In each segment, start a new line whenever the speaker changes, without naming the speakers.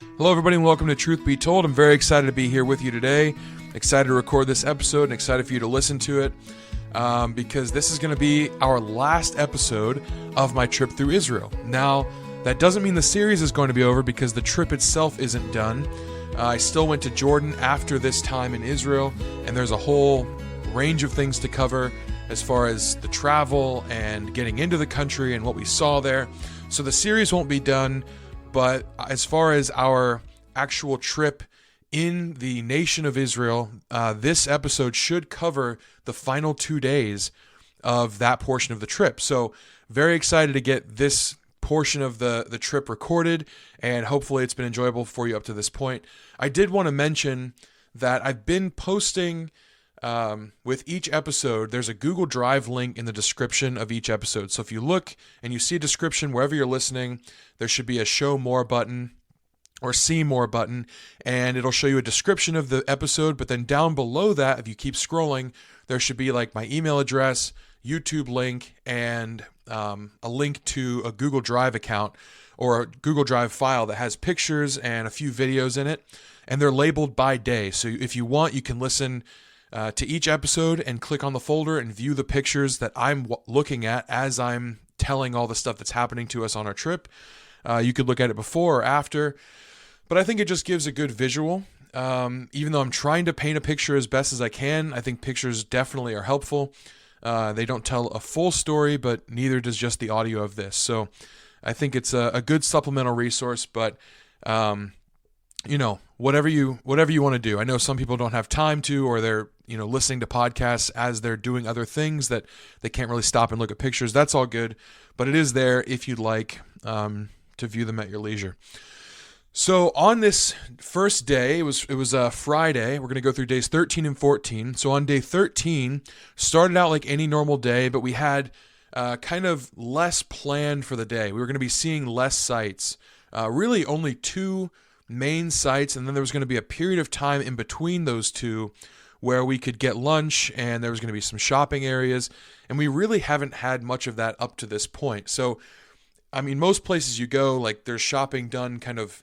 Hello, everybody, and welcome to Truth Be Told. I'm very excited to be here with you today. Excited to record this episode and excited for you to listen to it because this is going to be our last episode of my trip through Israel. Now, that doesn't mean the series is going to be over because the trip itself isn't done. I still went to Jordan after this time in Israel, and there's a whole range of things to cover as far as the travel and getting into the country and what we saw there. So the series won't be done. But as far as our actual trip in the nation of Israel, this episode should cover the final 2 days of that portion of the trip. So very excited to get this portion of the trip recorded, and hopefully it's been enjoyable for you up to this point. I did want to mention that I've been posting with each episode. There's a Google Drive link in the description of each episode. So if you look and you see a description wherever you're listening, there should be a show more button or see more button, and it'll show you a description of the episode. But then down below that, if you keep scrolling, there should be like my email address, YouTube link, and a link to a Google Drive account or a Google Drive file that has pictures and a few videos in it, and they're labeled by day. So if you want, you can listen to each episode and click on the folder and view the pictures that I'm looking at as I'm telling all the stuff that's happening to us on our trip. You could look at it before or after, but I think it just gives a good visual. Even though I'm trying to paint a picture as best as I can, I think pictures definitely are helpful. They don't tell a full story, but neither does just the audio of this. So I think it's a good supplemental resource, but whatever you want to do. I know some people don't have time to, or they're listening to podcasts as they're doing other things that they can't really stop and look at pictures. That's all good, but it is there if you'd like to view them at your leisure. So on this first day, it was Friday. We're going to go through days 13 and 14. So on day 13, started out like any normal day, but we had kind of less planned for the day. We were going to be seeing less sites, really only two main sites, and then there was going to be a period of time in between those two where we could get lunch, and there was going to be some shopping areas, and we really haven't had much of that up to this point. So, I mean, most places you go, like there's shopping done kind of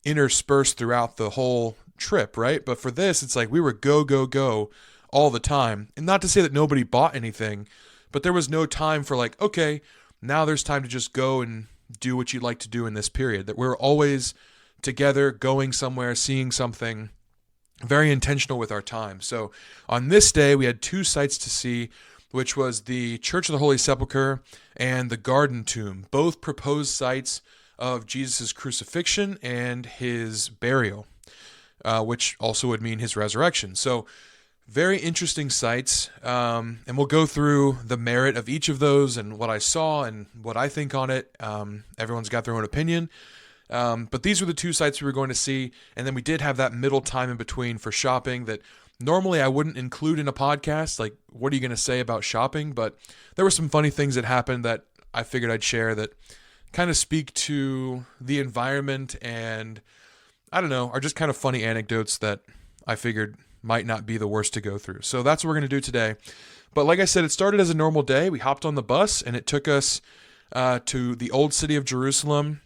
interspersed throughout the whole trip, right? But for this, it's like we were go all the time. And not to say that nobody bought anything, but there was no time for like, okay, now there's time to just go and do what you'd like to do in this period. That we're always together, going somewhere, seeing something, very intentional with our time. So on this day, we had two sites to see, which was the Church of the Holy Sepulcher and the Garden Tomb, both proposed sites of Jesus' crucifixion and his burial, which also would mean his resurrection. So very interesting sites, and we'll go through the merit of each of those and what I saw and what I think on it. Everyone's got their own opinion. But these were the two sites we were going to see, and then we did have that middle time in between for shopping that normally I wouldn't include in a podcast. Like, what are you going to say about shopping? But there were some funny things that happened that I figured I'd share that kind of speak to the environment and, I don't know, are just kind of funny anecdotes that I figured might not be the worst to go through. So that's what we're going to do today. But like I said, it started as a normal day. We hopped on the bus, and it took us to the old city of Jerusalem,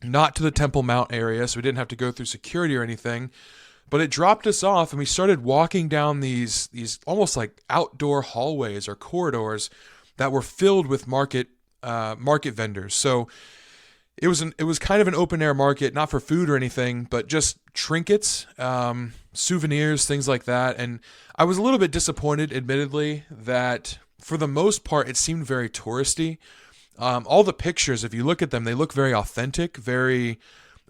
not to the Temple Mount area, so we didn't have to go through security or anything. But it dropped us off, and we started walking down these almost like outdoor hallways or corridors that were filled with market vendors. So it was kind of an open air market, not for food or anything, but just trinkets, souvenirs, things like that. And I was a little bit disappointed, admittedly, that for the most part it seemed very touristy. All the pictures, if you look at them, they look very authentic, very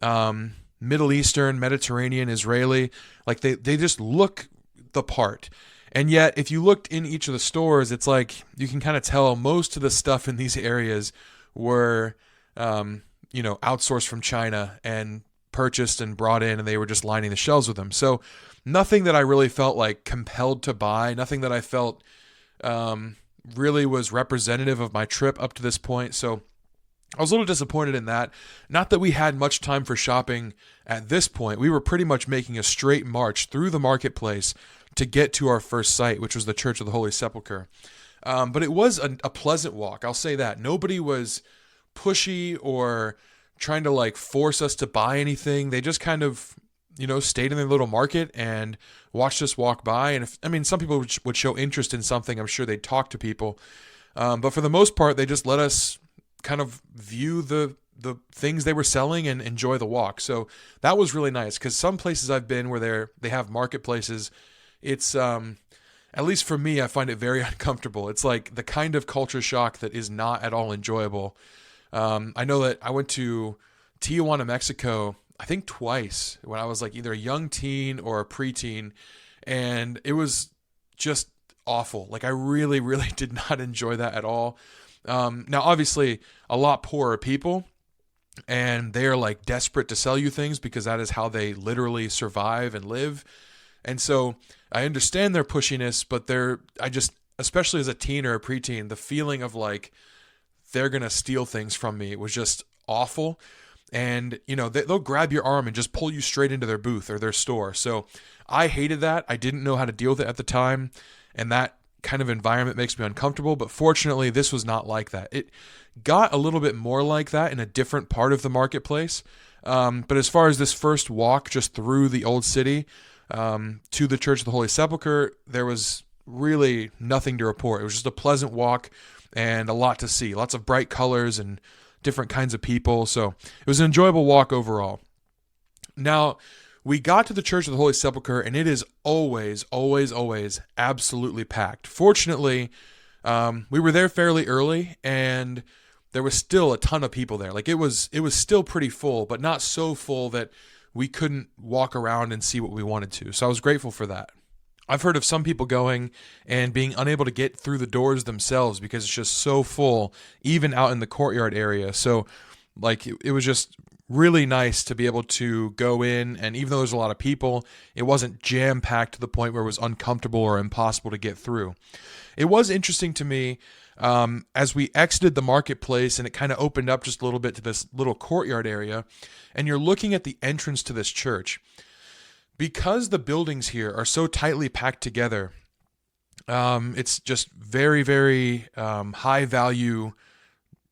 Middle Eastern, Mediterranean, Israeli. Like they just look the part. And yet, if you looked in each of the stores, it's like you can kind of tell most of the stuff in these areas were, outsourced from China and purchased and brought in, and they were just lining the shelves with them. So nothing that I really felt like compelled to buy, nothing that I felt really was representative of my trip up to this point. So I was a little disappointed in that. Not that we had much time for shopping at this point. We were pretty much making a straight march through the marketplace to get to our first site, which was the Church of the Holy Sepulcher. But it was a pleasant walk, I'll say that. Nobody was pushy or trying to like force us to buy anything. They just kind of, stayed in their little market and watched us walk by. And some people would show interest in something. I'm sure they'd talk to people. But for the most part, they just let us kind of view the things they were selling and enjoy the walk. So that was really nice, because some places I've been where they have marketplaces, it's, at least for me, I find it very uncomfortable. It's like the kind of culture shock that is not at all enjoyable. I know that I went to Tijuana, Mexico, I think twice, when I was like either a young teen or a preteen, and it was just awful. Like I really, really did not enjoy that at all. Now, obviously, a lot poorer people, and they're like desperate to sell you things because that is how they literally survive and live. And so I understand their pushiness, but especially as a teen or a preteen, the feeling of like they're going to steal things from me was just awful. And, they'll grab your arm and just pull you straight into their booth or their store. So I hated that. I didn't know how to deal with it at the time. And that kind of environment makes me uncomfortable. But fortunately, this was not like that. It got a little bit more like that in a different part of the marketplace. But as far as this first walk just through the old city to the Church of the Holy Sepulcher, there was really nothing to report. It was just a pleasant walk and a lot to see. Lots of bright colors and different kinds of people. So it was an enjoyable walk overall. Now, we got to the Church of the Holy Sepulcher, and it is always, always, always absolutely packed. Fortunately, we were there fairly early, and there was still a ton of people there. Like it was still pretty full, but not so full that we couldn't walk around and see what we wanted to. So I was grateful for that. I've heard of some people going and being unable to get through the doors themselves because it's just so full, even out in the courtyard area. So like it was just really nice to be able to go in, and even though there's a lot of people, it wasn't jam-packed to the point where it was uncomfortable or impossible to get through. It was interesting to me as we exited the marketplace and it kind of opened up just a little bit to this little courtyard area, and you're looking at the entrance to this church. Because the buildings here are so tightly packed together, it's just very, very high value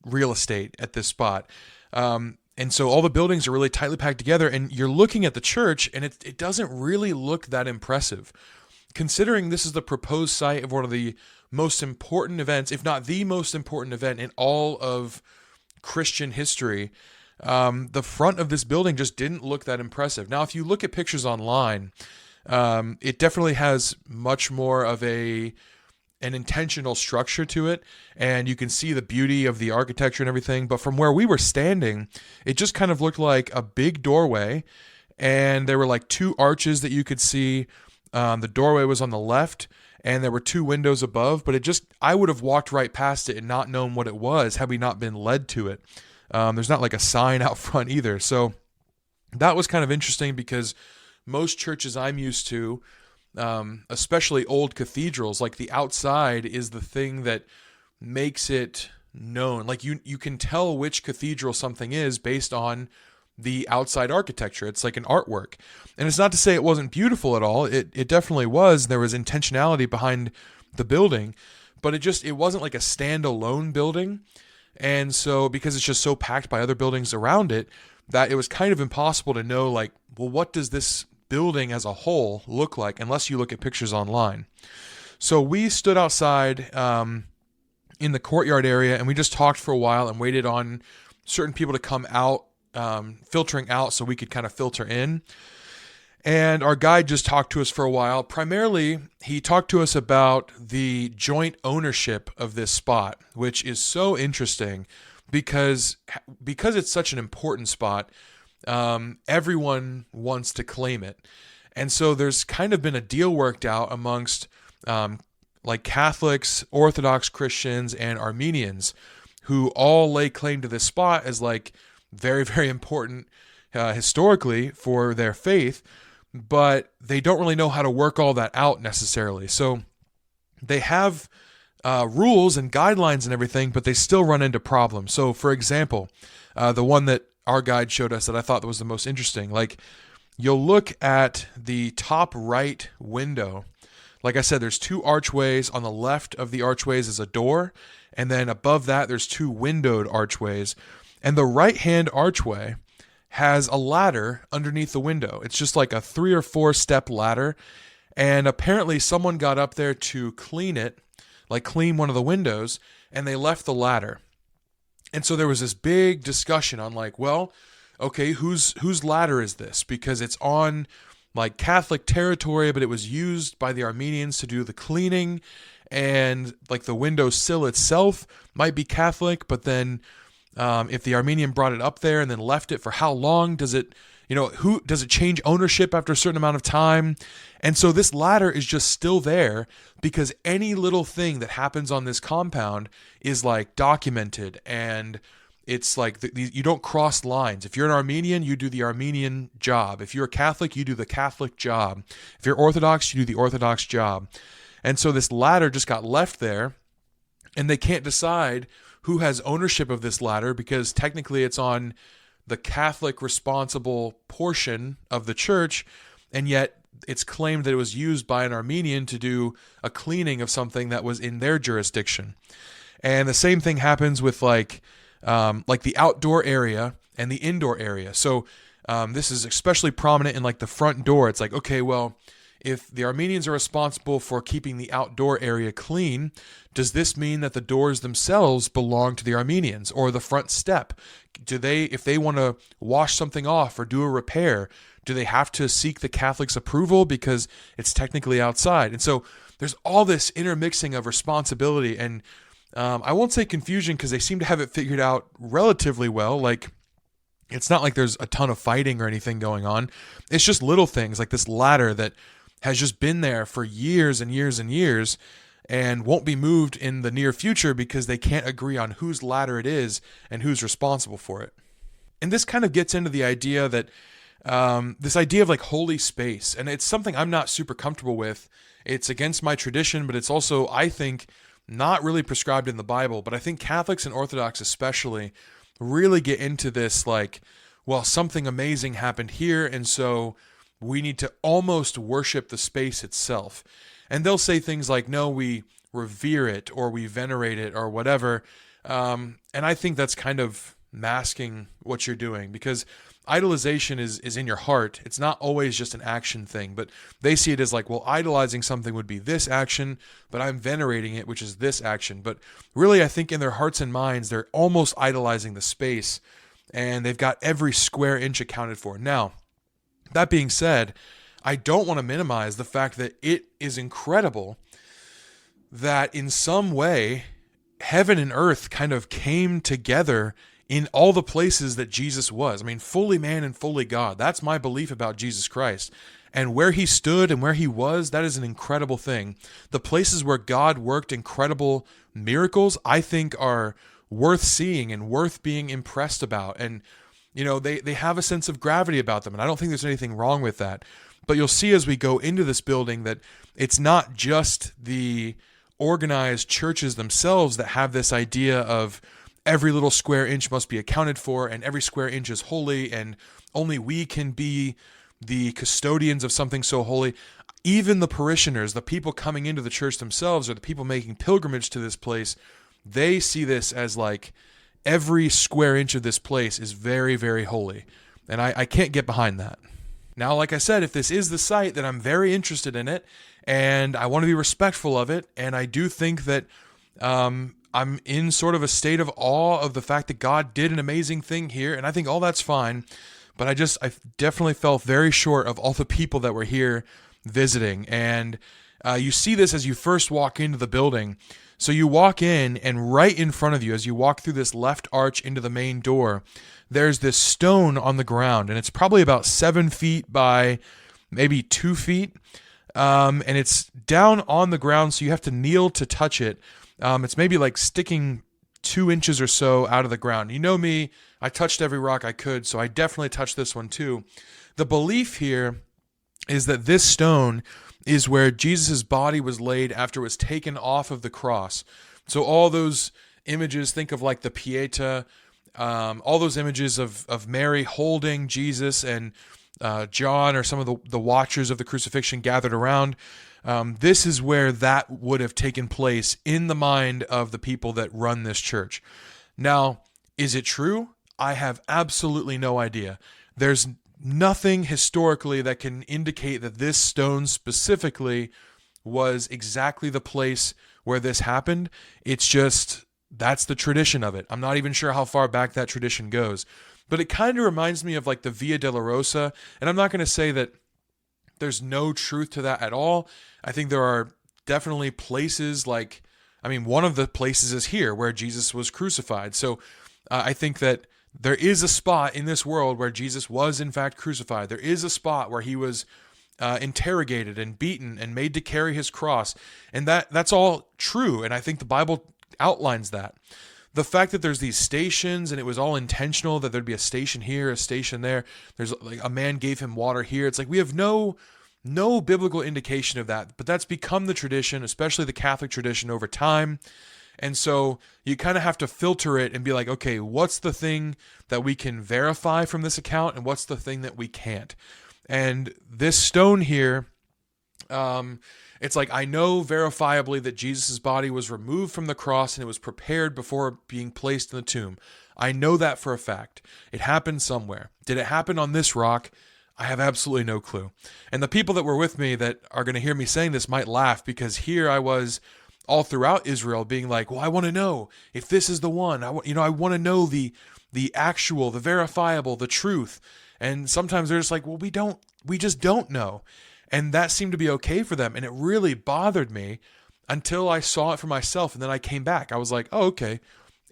real estate at this spot. And so all the buildings are really tightly packed together, and you're looking at the church, and it doesn't really look that impressive. Considering this is the proposed site of one of the most important events, if not the most important event in all of Christian history, the front of this building just didn't look that impressive. Now, if you look at pictures online, it definitely has much more of an intentional structure to it, and you can see the beauty of the architecture and everything. But from where we were standing, it just kind of looked like a big doorway, and there were like two arches that you could see. The doorway was on the left, and there were two windows above, but I would have walked right past it and not known what it was had we not been led to it. There's not like a sign out front either. So that was kind of interesting, because most churches I'm used to, especially old cathedrals, like the outside is the thing that makes it known. Like you can tell which cathedral something is based on the outside architecture. It's like an artwork. And it's not to say it wasn't beautiful at all. It definitely was. There was intentionality behind the building, but it wasn't like a standalone building. And so because it's just so packed by other buildings around it, that it was kind of impossible to know, like, well, what does this building as a whole look like unless you look at pictures online. So we stood outside in the courtyard area, and we just talked for a while and waited on certain people to come out, filtering out so we could kind of filter in. And our guide just talked to us for a while. Primarily, he talked to us about the joint ownership of this spot, which is so interesting because it's such an important spot. Everyone wants to claim it. And so there's kind of been a deal worked out amongst like Catholics, Orthodox Christians, and Armenians, who all lay claim to this spot as like very, very important historically for their faith, but they don't really know how to work all that out necessarily. So they have rules and guidelines and everything, but they still run into problems. So for example, the one that our guide showed us that I thought was the most interesting, like you'll look at the top right window. Like I said, there's two archways. On the left of the archways is a door, and then above that there's two windowed archways. And the right-hand archway has a ladder underneath the window. It's just like a 3 or 4 step ladder. And apparently someone got up there to clean it, like clean one of the windows, and they left the ladder. And so there was this big discussion on like, well, okay, whose ladder is this? Because it's on like Catholic territory, but it was used by the Armenians to do the cleaning, and like the window sill itself might be Catholic, but then if the Armenian brought it up there and then left it for how long, does it, who does it change ownership after a certain amount of time? And so this ladder is just still there because any little thing that happens on this compound is like documented, and it's like you don't cross lines. If you're an Armenian, you do the Armenian job. If you're a Catholic, you do the Catholic job. If you're Orthodox, you do the Orthodox job. And so this ladder just got left there, and they can't decide who has ownership of this ladder because technically it's on the Catholic responsible portion of the church, and yet it's claimed that it was used by an Armenian to do a cleaning of something that was in their jurisdiction. And the same thing happens with like the outdoor area and the indoor area. So this is especially prominent in like the front door. It's like, okay, well, if the Armenians are responsible for keeping the outdoor area clean, does this mean that the doors themselves belong to the Armenians, or the front step? If they want to wash something off or do a repair, do they have to seek the Catholics' approval because it's technically outside? And so there's all this intermixing of responsibility, and I won't say confusion because they seem to have it figured out relatively well. Like, it's not like there's a ton of fighting or anything going on. It's just little things like this ladder that has just been there for years and years and years and won't be moved in the near future because they can't agree on whose ladder it is and who's responsible for it. And this kind of gets into the idea that this idea of like holy space, and it's something I'm not super comfortable with. It's against my tradition, but it's also, I think, not really prescribed in the Bible. But I think Catholics and Orthodox especially really get into this like, well, something amazing happened here, and so we need to almost worship the space itself. And they'll say things like, no, we revere it or we venerate it or whatever. And I think that's kind of masking what you're doing, because idolization is in your heart. It's not always just an action thing, but they see it as like, well, idolizing something would be this action, but I'm venerating it, which is this action. But really, I think in their hearts and minds, they're almost idolizing the space, and they've got every square inch accounted for. Now, that being said, I don't want to minimize the fact that it is incredible that in some way, heaven and earth kind of came together in all the places that Jesus was. I mean, fully man and fully God. That's my belief about Jesus Christ. And where he stood and where he was, that is an incredible thing. The places where God worked incredible miracles, I think, are worth seeing and worth being impressed about. And they have a sense of gravity about them, and I don't think there's anything wrong with that. But you'll see as we go into this building that it's not just the organized churches themselves that have this idea of every little square inch must be accounted for, and every square inch is holy, and only we can be the custodians of something so holy. Even the parishioners, the people coming into the church themselves, or the people making pilgrimage to this place, they see this as like, every square inch of this place is very, very holy. And I can't get behind that. Now, like I said, if this is the site, then I'm very interested in it, and I want to be respectful of it. And I do think that I'm in sort of a state of awe of the fact that God did an amazing thing here. And I think all that's fine. But I definitely fell very short of all the people that were here visiting. And you see this as you first walk into the building. So you walk in, and right in front of you, as you walk through this left arch into the main door, there's this stone on the ground, and it's probably about 7 feet by maybe 2 feet. And it's down on the ground, so you have to kneel to touch it. It's maybe like sticking 2 inches or so out of the ground. You know me, I touched every rock I could, so I definitely touched this one too. The belief here is that this stone is where Jesus' body was laid after it was taken off of the cross. So all those images, think of like the Pieta, all those images of Mary holding Jesus and John, or some of the watchers of the crucifixion gathered around. This is where that would have taken place in the mind of the people that run this church. Now, is it true? I have absolutely no idea. There's nothing historically that can indicate that this stone specifically was exactly the place where this happened. It's just, that's the tradition of it. I'm not even sure how far back that tradition goes. But it kind of reminds me of like the Via Dolorosa. And I'm not going to say that there's no truth to that at all. I think there are definitely places like, I mean, one of the places is here where Jesus was crucified. So I think that there is a spot in this world where Jesus was in fact crucified. There is a spot where he was interrogated and beaten and made to carry his cross. And that's all true. And I think the Bible outlines that. The fact that there's these stations and it was all intentional, that there'd be a station here, a station there. There's like a man gave him water here. It's like we have no biblical indication of that, but that's become the tradition, especially the Catholic tradition over time. And so you kind of have to filter it and be like, okay, what's the thing that we can verify from this account and what's the thing that we can't? And this stone here, it's like, I know verifiably that Jesus' body was removed from the cross and it was prepared before being placed in the tomb. I know that for a fact. It happened somewhere. Did it happen on this rock? I have absolutely no clue. And the people that were with me that are going to hear me saying this might laugh, because here I was all throughout Israel being like, well, I want to know if this is the one. I want to know the actual, the verifiable, the truth. And sometimes they're just like, well, we just don't know. And that seemed to be okay for them. And it really bothered me until I saw it for myself. And then I came back. I was like, oh, okay,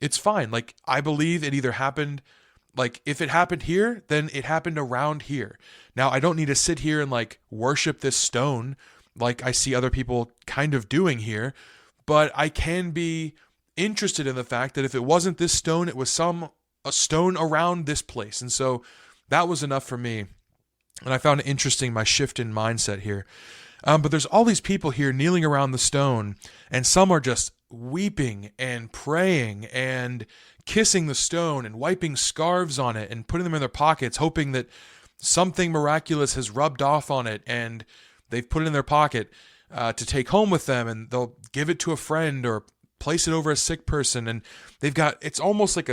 it's fine. Like, I believe it either happened, like, if it happened here, then it happened around here. Now, I don't need to sit here and like worship this stone like I see other people kind of doing here. But I can be interested in the fact that if it wasn't this stone, it was a stone around this place. And so that was enough for me. And I found it interesting, my shift in mindset here. But there's all these people here kneeling around the stone, and some are just weeping and praying and kissing the stone and wiping scarves on it and putting them in their pockets, hoping that something miraculous has rubbed off on it and they've put it in their pocket to take home with them, and they'll give it to a friend or place it over a sick person. And it's almost like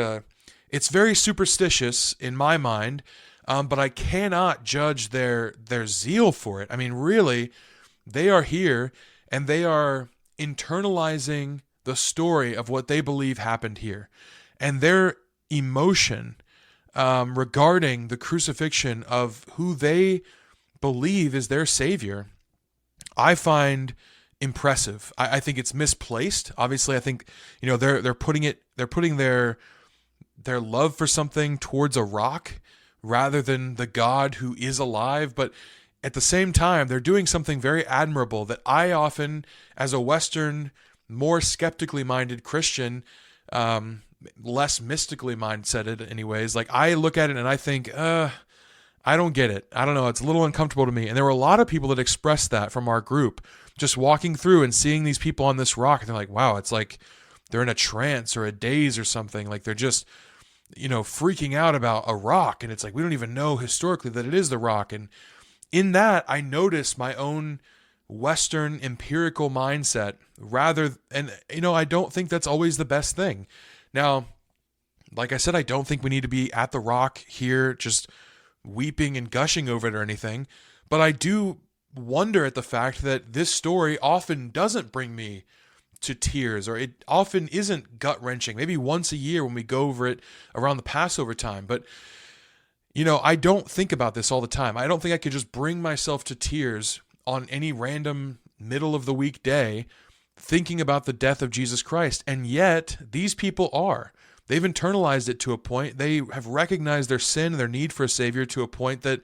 it's very superstitious in my mind. But I cannot judge their zeal for it. I mean, really, they are here and they are internalizing the story of what they believe happened here. And their emotion regarding the crucifixion of who they believe is their Savior, I find impressive. I think it's misplaced. Obviously, I think, they're putting their love for something towards a rock rather than the God who is alive. But at the same time, they're doing something very admirable that I often, as a Western, more skeptically minded Christian, less mystically mindseted anyways, like I look at it and I think, I don't get it. I don't know. It's a little uncomfortable to me. And there were a lot of people that expressed that from our group, just walking through and seeing these people on this rock. And they're like, wow, it's like they're in a trance or a daze or something. Like they're just, freaking out about a rock. And it's like, we don't even know historically that it is the rock. And in that, I noticed my own Western empirical mindset I don't think that's always the best thing. Now, like I said, I don't think we need to be at the rock here, just weeping and gushing over it or anything. But I do wonder at the fact that this story often doesn't bring me to tears, or it often isn't gut-wrenching. Maybe once a year when we go over it around the Passover time. But, I don't think about this all the time. I don't think I could just bring myself to tears on any random middle of the week day thinking about the death of Jesus Christ. And yet, these people are. They've internalized it to a point. They have recognized their sin and their need for a Savior to a point that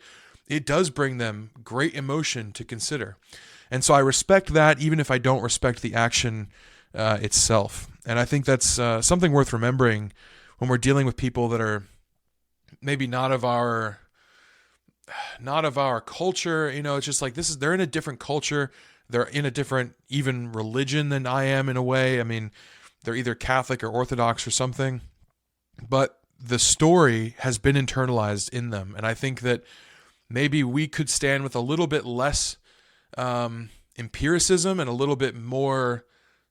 it does bring them great emotion to consider. And so I respect that, even if I don't respect the action itself. And I think that's something worth remembering when we're dealing with people that are maybe not of our culture. It's just like they're in a different culture. They're in a different even religion than I am in a way. I mean, they're either Catholic or Orthodox or something. But the story has been internalized in them. And I think that maybe we could stand with a little bit less empiricism and a little bit more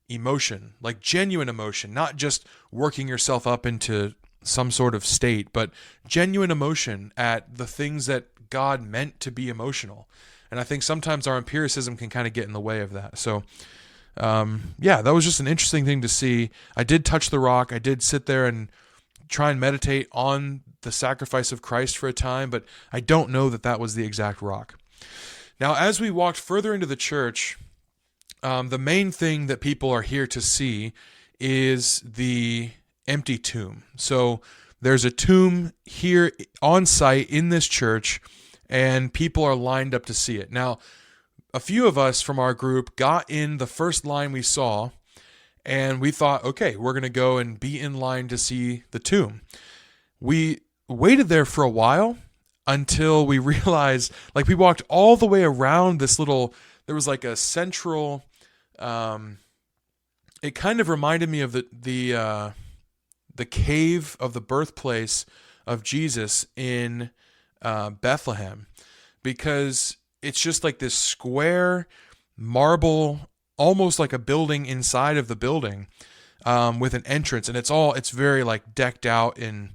emotion, like genuine emotion, not just working yourself up into some sort of state, but genuine emotion at the things that God meant to be emotional. And I think sometimes our empiricism can kind of get in the way of that. So, that was just an interesting thing to see. I did touch the rock. I did sit there and try and meditate on the sacrifice of Christ for a time, but I don't know that that was the exact rock. Now, as we walked further into the church, the main thing that people are here to see is the empty tomb. So there's a tomb here on site in this church, and people are lined up to see it. Now, a few of us from our group got in the first line we saw, and we thought, okay, we're going to go and be in line to see the tomb. We waited there for a while until we realized, like, we walked all the way around this little, there was like a central, it kind of reminded me of the cave of the birthplace of Jesus in Bethlehem, because it's just like this square marble, almost like a building inside of the building, with an entrance, and it's very like decked out in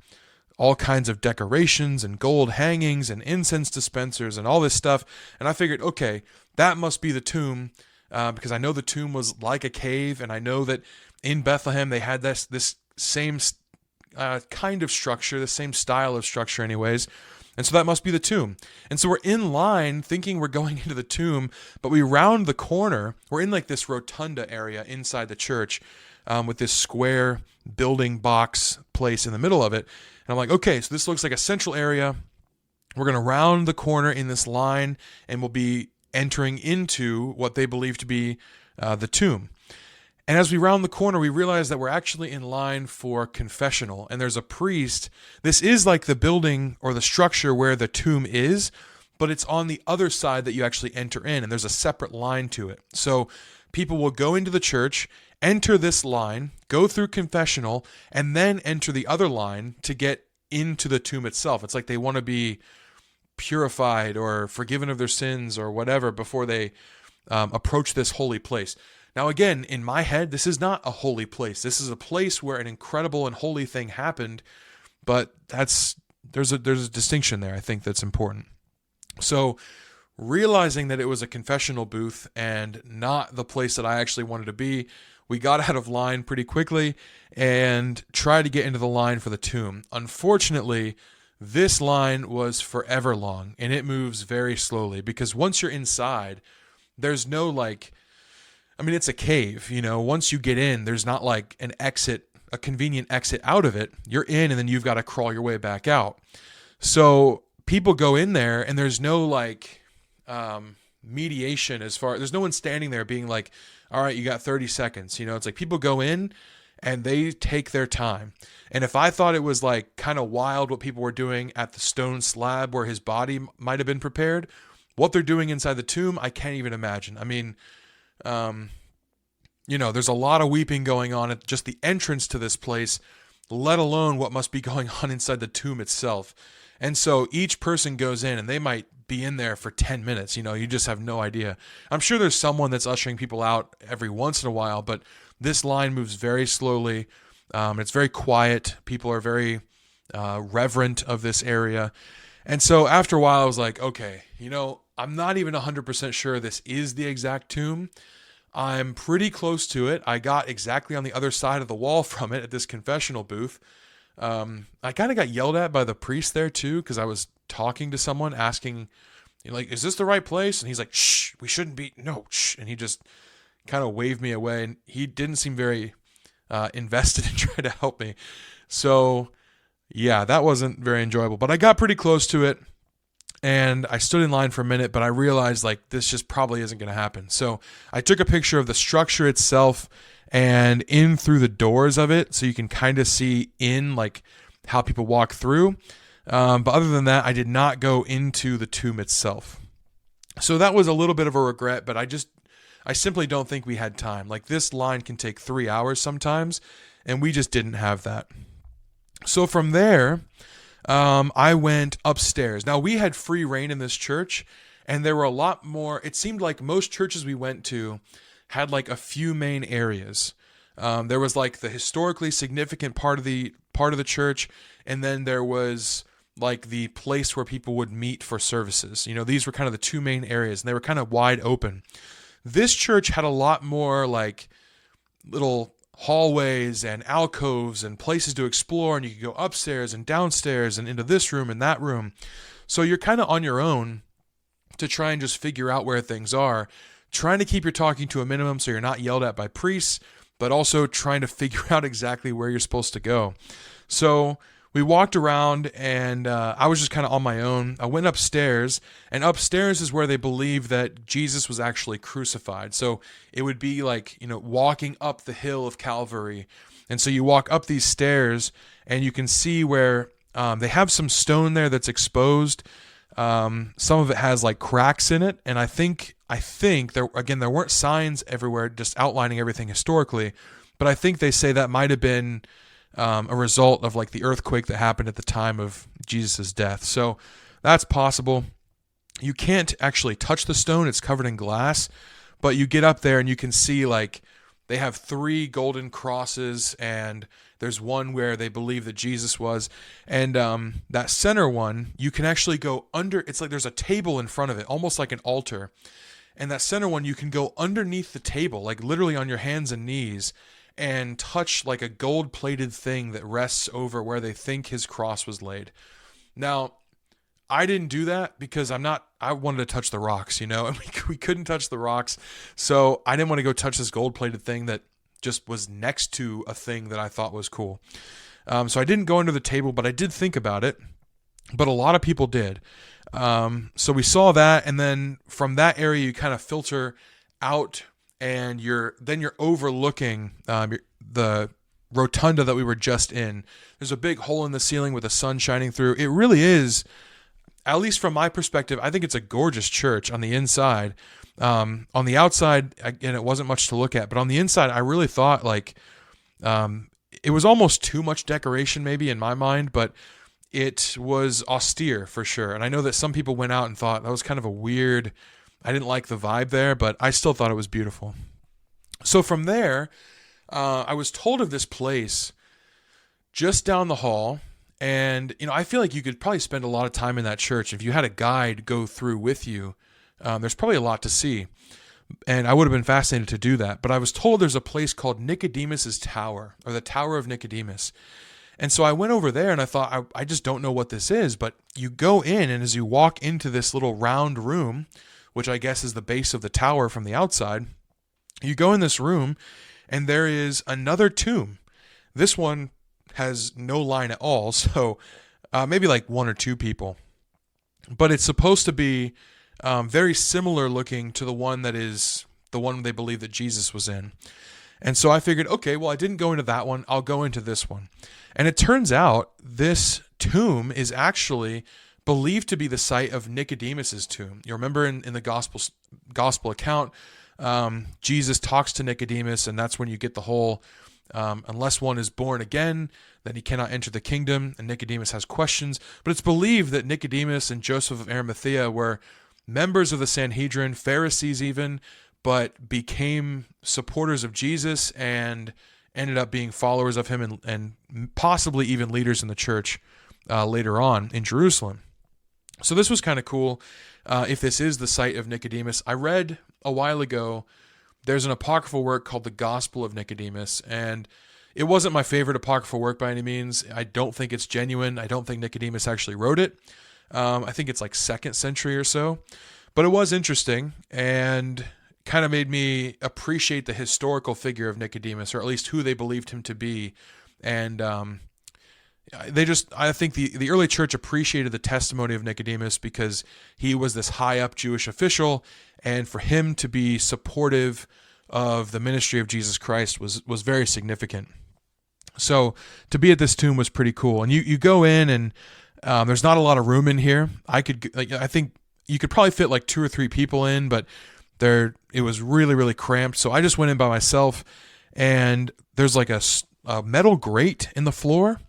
all kinds of decorations and gold hangings and incense dispensers and all this stuff. And I figured, okay, that must be the tomb, because I know the tomb was like a cave, and I know that in Bethlehem they had this same kind of structure, the same style of structure anyways. And so that must be the tomb. And so we're in line thinking we're going into the tomb, but we round the corner. We're in like this rotunda area inside the church, with this square building box place in the middle of it. And I'm like, okay, so this looks like a central area. We're going to round the corner in this line, and we'll be entering into what they believe to be the tomb. And as we round the corner, we realize that we're actually in line for confessional. And there's a priest. This is like the building or the structure where the tomb is, but it's on the other side that you actually enter in, and there's a separate line to it. So people will go into the church, enter this line, go through confessional, and then enter the other line to get into the tomb itself. It's like they want to be purified or forgiven of their sins or whatever before they approach this holy place. Now, again, in my head, this is not a holy place. This is a place where an incredible and holy thing happened, but there's a distinction there, I think, that's important. So realizing that it was a confessional booth and not the place that I actually wanted to be, we got out of line pretty quickly and tried to get into the line for the tomb. Unfortunately, this line was forever long, and it moves very slowly, because once you're inside, there's no it's a cave, once you get in, there's not like an exit, a convenient exit out of it. You're in, and then you've got to crawl your way back out. So people go in there, and there's no mediation there's no one standing there being like, all right, you got 30 seconds. It's like people go in and they take their time. And if I thought it was like kind of wild what people were doing at the stone slab where his body might have been prepared, what they're doing inside the tomb, I can't even imagine. I mean, there's a lot of weeping going on at just the entrance to this place, let alone what must be going on inside the tomb itself. And so each person goes in, and they might be in there for 10 minutes. You just have no idea. I'm sure there's someone that's ushering people out every once in a while, but this line moves very slowly. It's very quiet. People are very reverent of this area. And so after a while, I was like, okay, I'm not even 100% sure this is the exact tomb. I'm pretty close to it. I got exactly on the other side of the wall from it at this confessional booth. I kind of got yelled at by the priest there too, because I was talking to someone asking, is this the right place? And he's like, shh, we shouldn't be, no, shh. And he just kind of waved me away, and he didn't seem very invested in trying to help me. So yeah, that wasn't very enjoyable, but I got pretty close to it. And I stood in line for a minute, but I realized this just probably isn't going to happen. So I took a picture of the structure itself and in through the doors of it, so you can kind of see in how people walk through. But other than that, I did not go into the tomb itself. So that was a little bit of a regret, but I simply don't think we had time. This line can take 3 hours sometimes, and we just didn't have that. So from there, I went upstairs. Now, we had free reign in this church, and there were a lot more. It seemed like most churches we went to had a few main areas. There was the historically significant part part of the church, and then there was like the place where people would meet for services. These were kind of the two main areas, and they were kind of wide open. This church had a lot more like little hallways and alcoves and places to explore, and you could go upstairs and downstairs and into this room and that room. So you're kind of on your own to try and just figure out where things are, trying to keep your talking to a minimum so you're not yelled at by priests, but also trying to figure out exactly where you're supposed to go. So we walked around, and I was just kind of on my own. I went upstairs, and upstairs is where they believe that Jesus was actually crucified. So it would be like, walking up the hill of Calvary. And so you walk up these stairs, and you can see where they have some stone there that's exposed. Some of it has like cracks in it, and I think there weren't signs everywhere just outlining everything historically, but I think they say that might have been a result of like the earthquake that happened at the time of Jesus' death. So that's possible. You can't actually touch the stone. It's covered in glass, but you get up there and you can see like they have 3 golden crosses, and there's one where they believe that Jesus was. And that center one, you can actually go under. It's like there's a table in front of it, almost like an altar. And that center one, you can go underneath the table, like literally on your hands and knees, and touch like a gold-plated thing that rests over where they think his cross was laid. Now, I didn't do that because I wanted to touch the rocks, and we couldn't touch the rocks. So I didn't want to go touch this gold-plated thing that just was next to a thing that I thought was cool. So I didn't go under the table, but I did think about it. But a lot of people did. So we saw that, and then from that area you kind of filter out, and you're overlooking the rotunda that we were just in. There's a big hole in the ceiling with the sun shining through. It really is, at least from my perspective, I think it's a gorgeous church on the inside. On the outside, again, it wasn't much to look at, but on the inside, I really thought like it was almost too much decoration maybe in my mind, but it was austere for sure. And I know that some people went out and thought that was kind of a weird, I didn't like the vibe there, but I still thought it was beautiful. So from there, I was told of this place just down the hall. And, I feel like you could probably spend a lot of time in that church. If you had a guide go through with you, there's probably a lot to see. And I would have been fascinated to do that. But I was told there's a place called Nicodemus's Tower, or the Tower of Nicodemus. And so I went over there, and I thought, I just don't know what this is. But you go in, and as you walk into this little round room, which I guess is the base of the tower from the outside, you go in this room, and there is another tomb. This one has no line at all, so maybe like 1 or 2 people. But it's supposed to be very similar looking to the one that is the one they believe that Jesus was in. And so I figured, okay, well, I didn't go into that one. I'll go into this one. And it turns out this tomb is actually believed to be the site of Nicodemus's tomb. You remember in the gospel account, Jesus talks to Nicodemus, and that's when you get the whole, unless one is born again, then he cannot enter the kingdom, and Nicodemus has questions. But it's believed that Nicodemus and Joseph of Arimathea were members of the Sanhedrin, Pharisees even, but became supporters of Jesus and ended up being followers of him and possibly even leaders in the church later on in Jerusalem. So this was kind of cool if this is the site of Nicodemus. I read a while ago, there's an apocryphal work called the Gospel of Nicodemus, and it wasn't my favorite apocryphal work by any means. I don't think it's genuine. I don't think Nicodemus actually wrote it. I think it's like 2nd century or so, but it was interesting and kind of made me appreciate the historical figure of Nicodemus, or at least who they believed him to be. And I think the early church appreciated the testimony of Nicodemus because he was this high up Jewish official, and for him to be supportive of the ministry of Jesus Christ was very significant. So to be at this tomb was pretty cool. And you go in, and there's not a lot of room in here. I think you could probably fit like 2 or 3 people in, but it was really, really cramped. So I just went in by myself, and there's like a metal grate in the floor.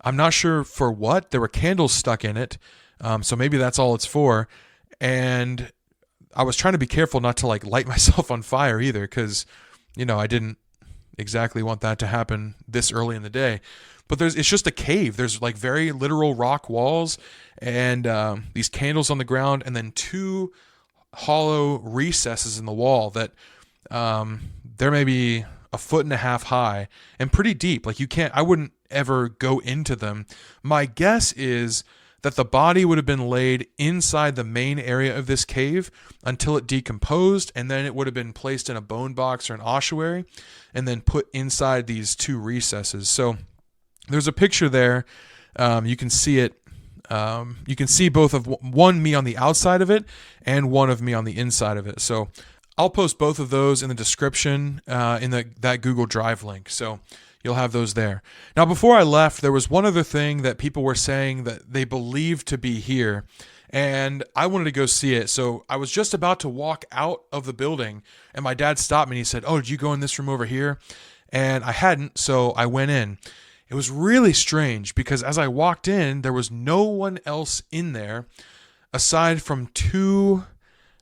I'm not sure for what. There were candles stuck in it, so maybe that's all it's for. And I was trying to be careful not to like light myself on fire either, because I didn't exactly want that to happen this early in the day. but it's just a cave. There's like very literal rock walls and these candles on the ground, and then two hollow recesses in the wall that they're maybe a foot and a half high and pretty deep. Like I wouldn't ever go into them. My guess is that the body would have been laid inside the main area of this cave until it decomposed, and then it would have been placed in a bone box or an ossuary and then put inside these two recesses. So there's a picture there. You can see it. You can see both of one me on the outside of it and one of me on the inside of it. So I'll post both of those in the description in that Google Drive link. So you'll have those there. Now, before I left, there was one other thing that people were saying that they believed to be here, and I wanted to go see it. So I was just about to walk out of the building, and my dad stopped me and he said, "Oh, did you go in this room over here?" And I hadn't, so I went in. It was really strange because as I walked in, there was no one else in there aside from two,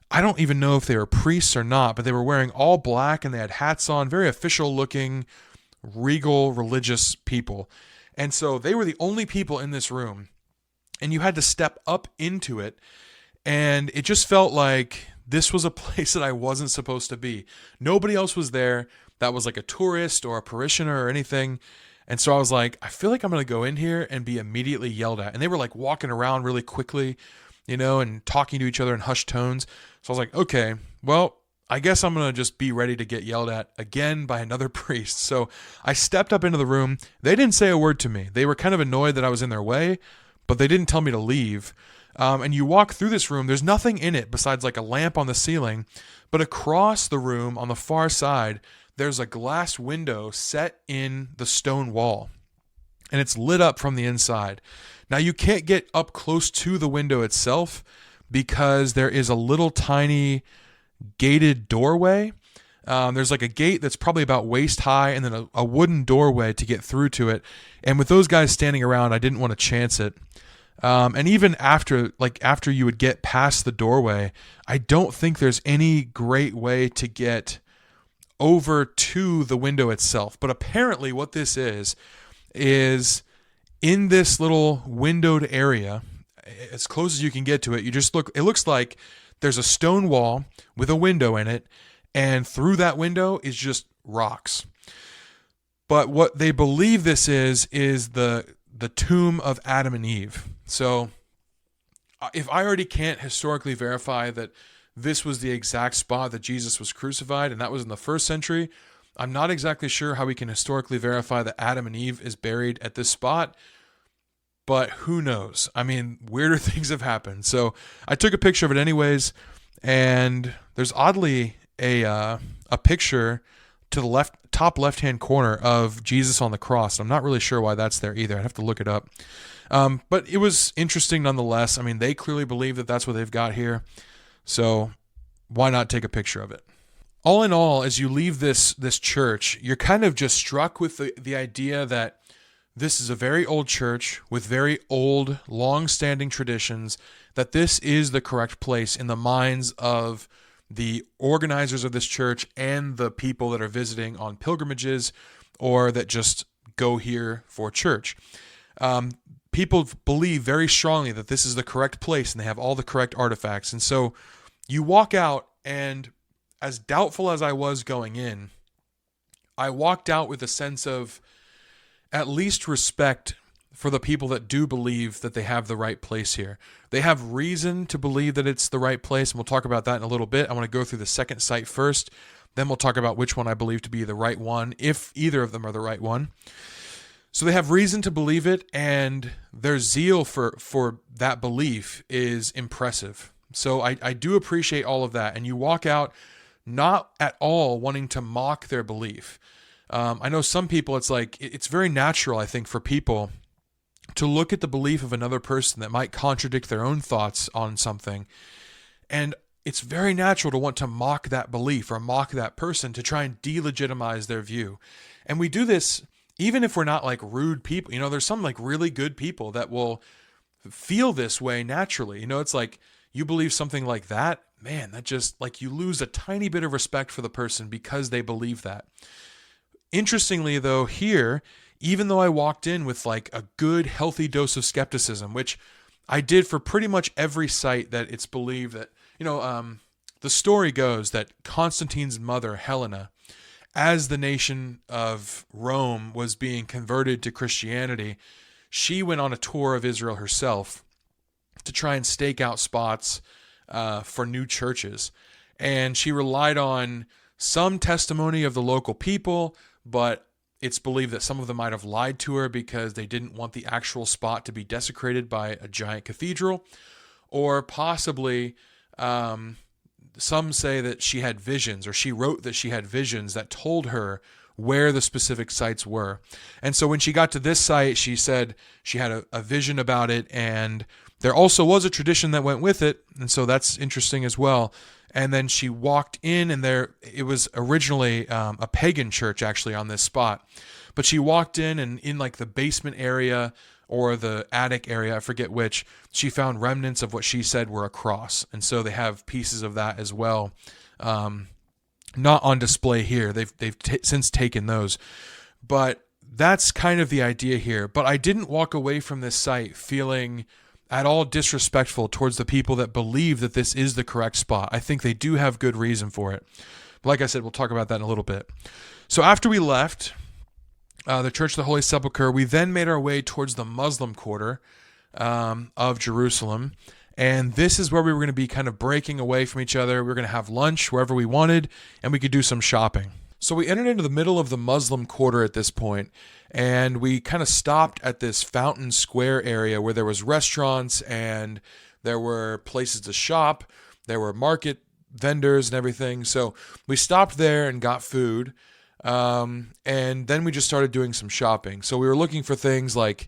I don't even know if they were priests or not, but they were wearing all black and they had hats on, very official looking, regal, religious people. And so they were the only people in this room, and you had to step up into it, and it just felt like this was a place that I wasn't supposed to be. Nobody else was there that was like a tourist or a parishioner or anything. And so I was like, I feel like I'm going to go in here and be immediately yelled at. And they were like walking around really quickly, and talking to each other in hushed tones. So I was like, okay, well, I guess I'm going to just be ready to get yelled at again by another priest. So I stepped up into the room. They didn't say a word to me. They were kind of annoyed that I was in their way, but they didn't tell me to leave. And you walk through this room, there's nothing in it besides like a lamp on the ceiling. But across the room on the far side, there's a glass window set in the stone wall, and it's lit up from the inside. Now, you can't get up close to the window itself because there is a little tiny gated doorway. There's like a gate that's probably about waist high, and then a wooden doorway to get through to it. And with those guys standing around, I didn't want to chance it. And even after you would get past the doorway, I don't think there's any great way to get over to the window itself. But apparently what this is in this little windowed area, as close as you can get to it, it looks like there's a stone wall with a window in it, and through that window is just rocks. But what they believe this is the tomb of Adam and Eve. So if I already can't historically verify that this was the exact spot that Jesus was crucified, and that was in the first century, I'm not exactly sure how we can historically verify that Adam and Eve is buried at this spot, but who knows? I mean, weirder things have happened. So I took a picture of it anyways, and there's oddly a picture to the top left-hand corner of Jesus on the cross. I'm not really sure why that's there either. I'd have to look it up. But it was interesting nonetheless. I mean, they clearly believe that that's what they've got here. So why not take a picture of it? All in all, as you leave this church, you're kind of just struck with the idea that this is a very old church with very old, long-standing traditions, that this is the correct place in the minds of the organizers of this church and the people that are visiting on pilgrimages or that just go here for church. People believe very strongly that this is the correct place and they have all the correct artifacts. And so you walk out, and as doubtful as I was going in, I walked out with a sense of at least respect for the people that do believe that they have the right place here. They have reason to believe that it's the right place, and we'll talk about that in a little bit. I want to go through the second site first, then we'll talk about which one I believe to be the right one, if either of them are the right one. So they have reason to believe it, and their zeal for that belief is impressive. So I do appreciate all of that, and you walk out not at all wanting to mock their belief. I know some people, it's very natural, I think, for people to look at the belief of another person that might contradict their own thoughts on something. And it's very natural to want to mock that belief or mock that person to try and delegitimize their view. And we do this even if we're not like rude people. There's some like really good people that will feel this way naturally. It's like you believe something like that, man, that just like you lose a tiny bit of respect for the person because they believe that. Interestingly, though, here, even though I walked in with like a good, healthy dose of skepticism, which I did for pretty much every site that it's believed that, the story goes that Constantine's mother, Helena, as the nation of Rome was being converted to Christianity, she went on a tour of Israel herself to try and stake out spots for new churches. And she relied on some testimony of the local people, but it's believed that some of them might have lied to her because they didn't want the actual spot to be desecrated by a giant cathedral. Or possibly some say that she had visions, or she wrote that she had visions that told her where the specific sites were. And so when she got to this site, she said she had a vision about it, and there also was a tradition that went with it, and so that's interesting as well. And then she walked in, and it was originally a pagan church actually on this spot. But she walked in, and in like the basement area or the attic area, I forget which, she found remnants of what she said were a cross. And so they have pieces of that as well. Not on display here. They've since taken those. But that's kind of the idea here. But I didn't walk away from this site feeling at all disrespectful towards the people that believe that this is the correct spot. I think they do have good reason for it. But like I said, we'll talk about that in a little bit. So after we left the Church of the Holy Sepulcher, we then made our way towards the Muslim quarter of Jerusalem. And this is where we were going to be kind of breaking away from each other. We were going to have lunch wherever we wanted, and we could do some shopping. So we entered into the middle of the Muslim quarter at this point, and we kind of stopped at this fountain square area where there was restaurants and there were places to shop. There were market vendors and everything. So we stopped there and got food. And then we just started doing some shopping. So we were looking for things like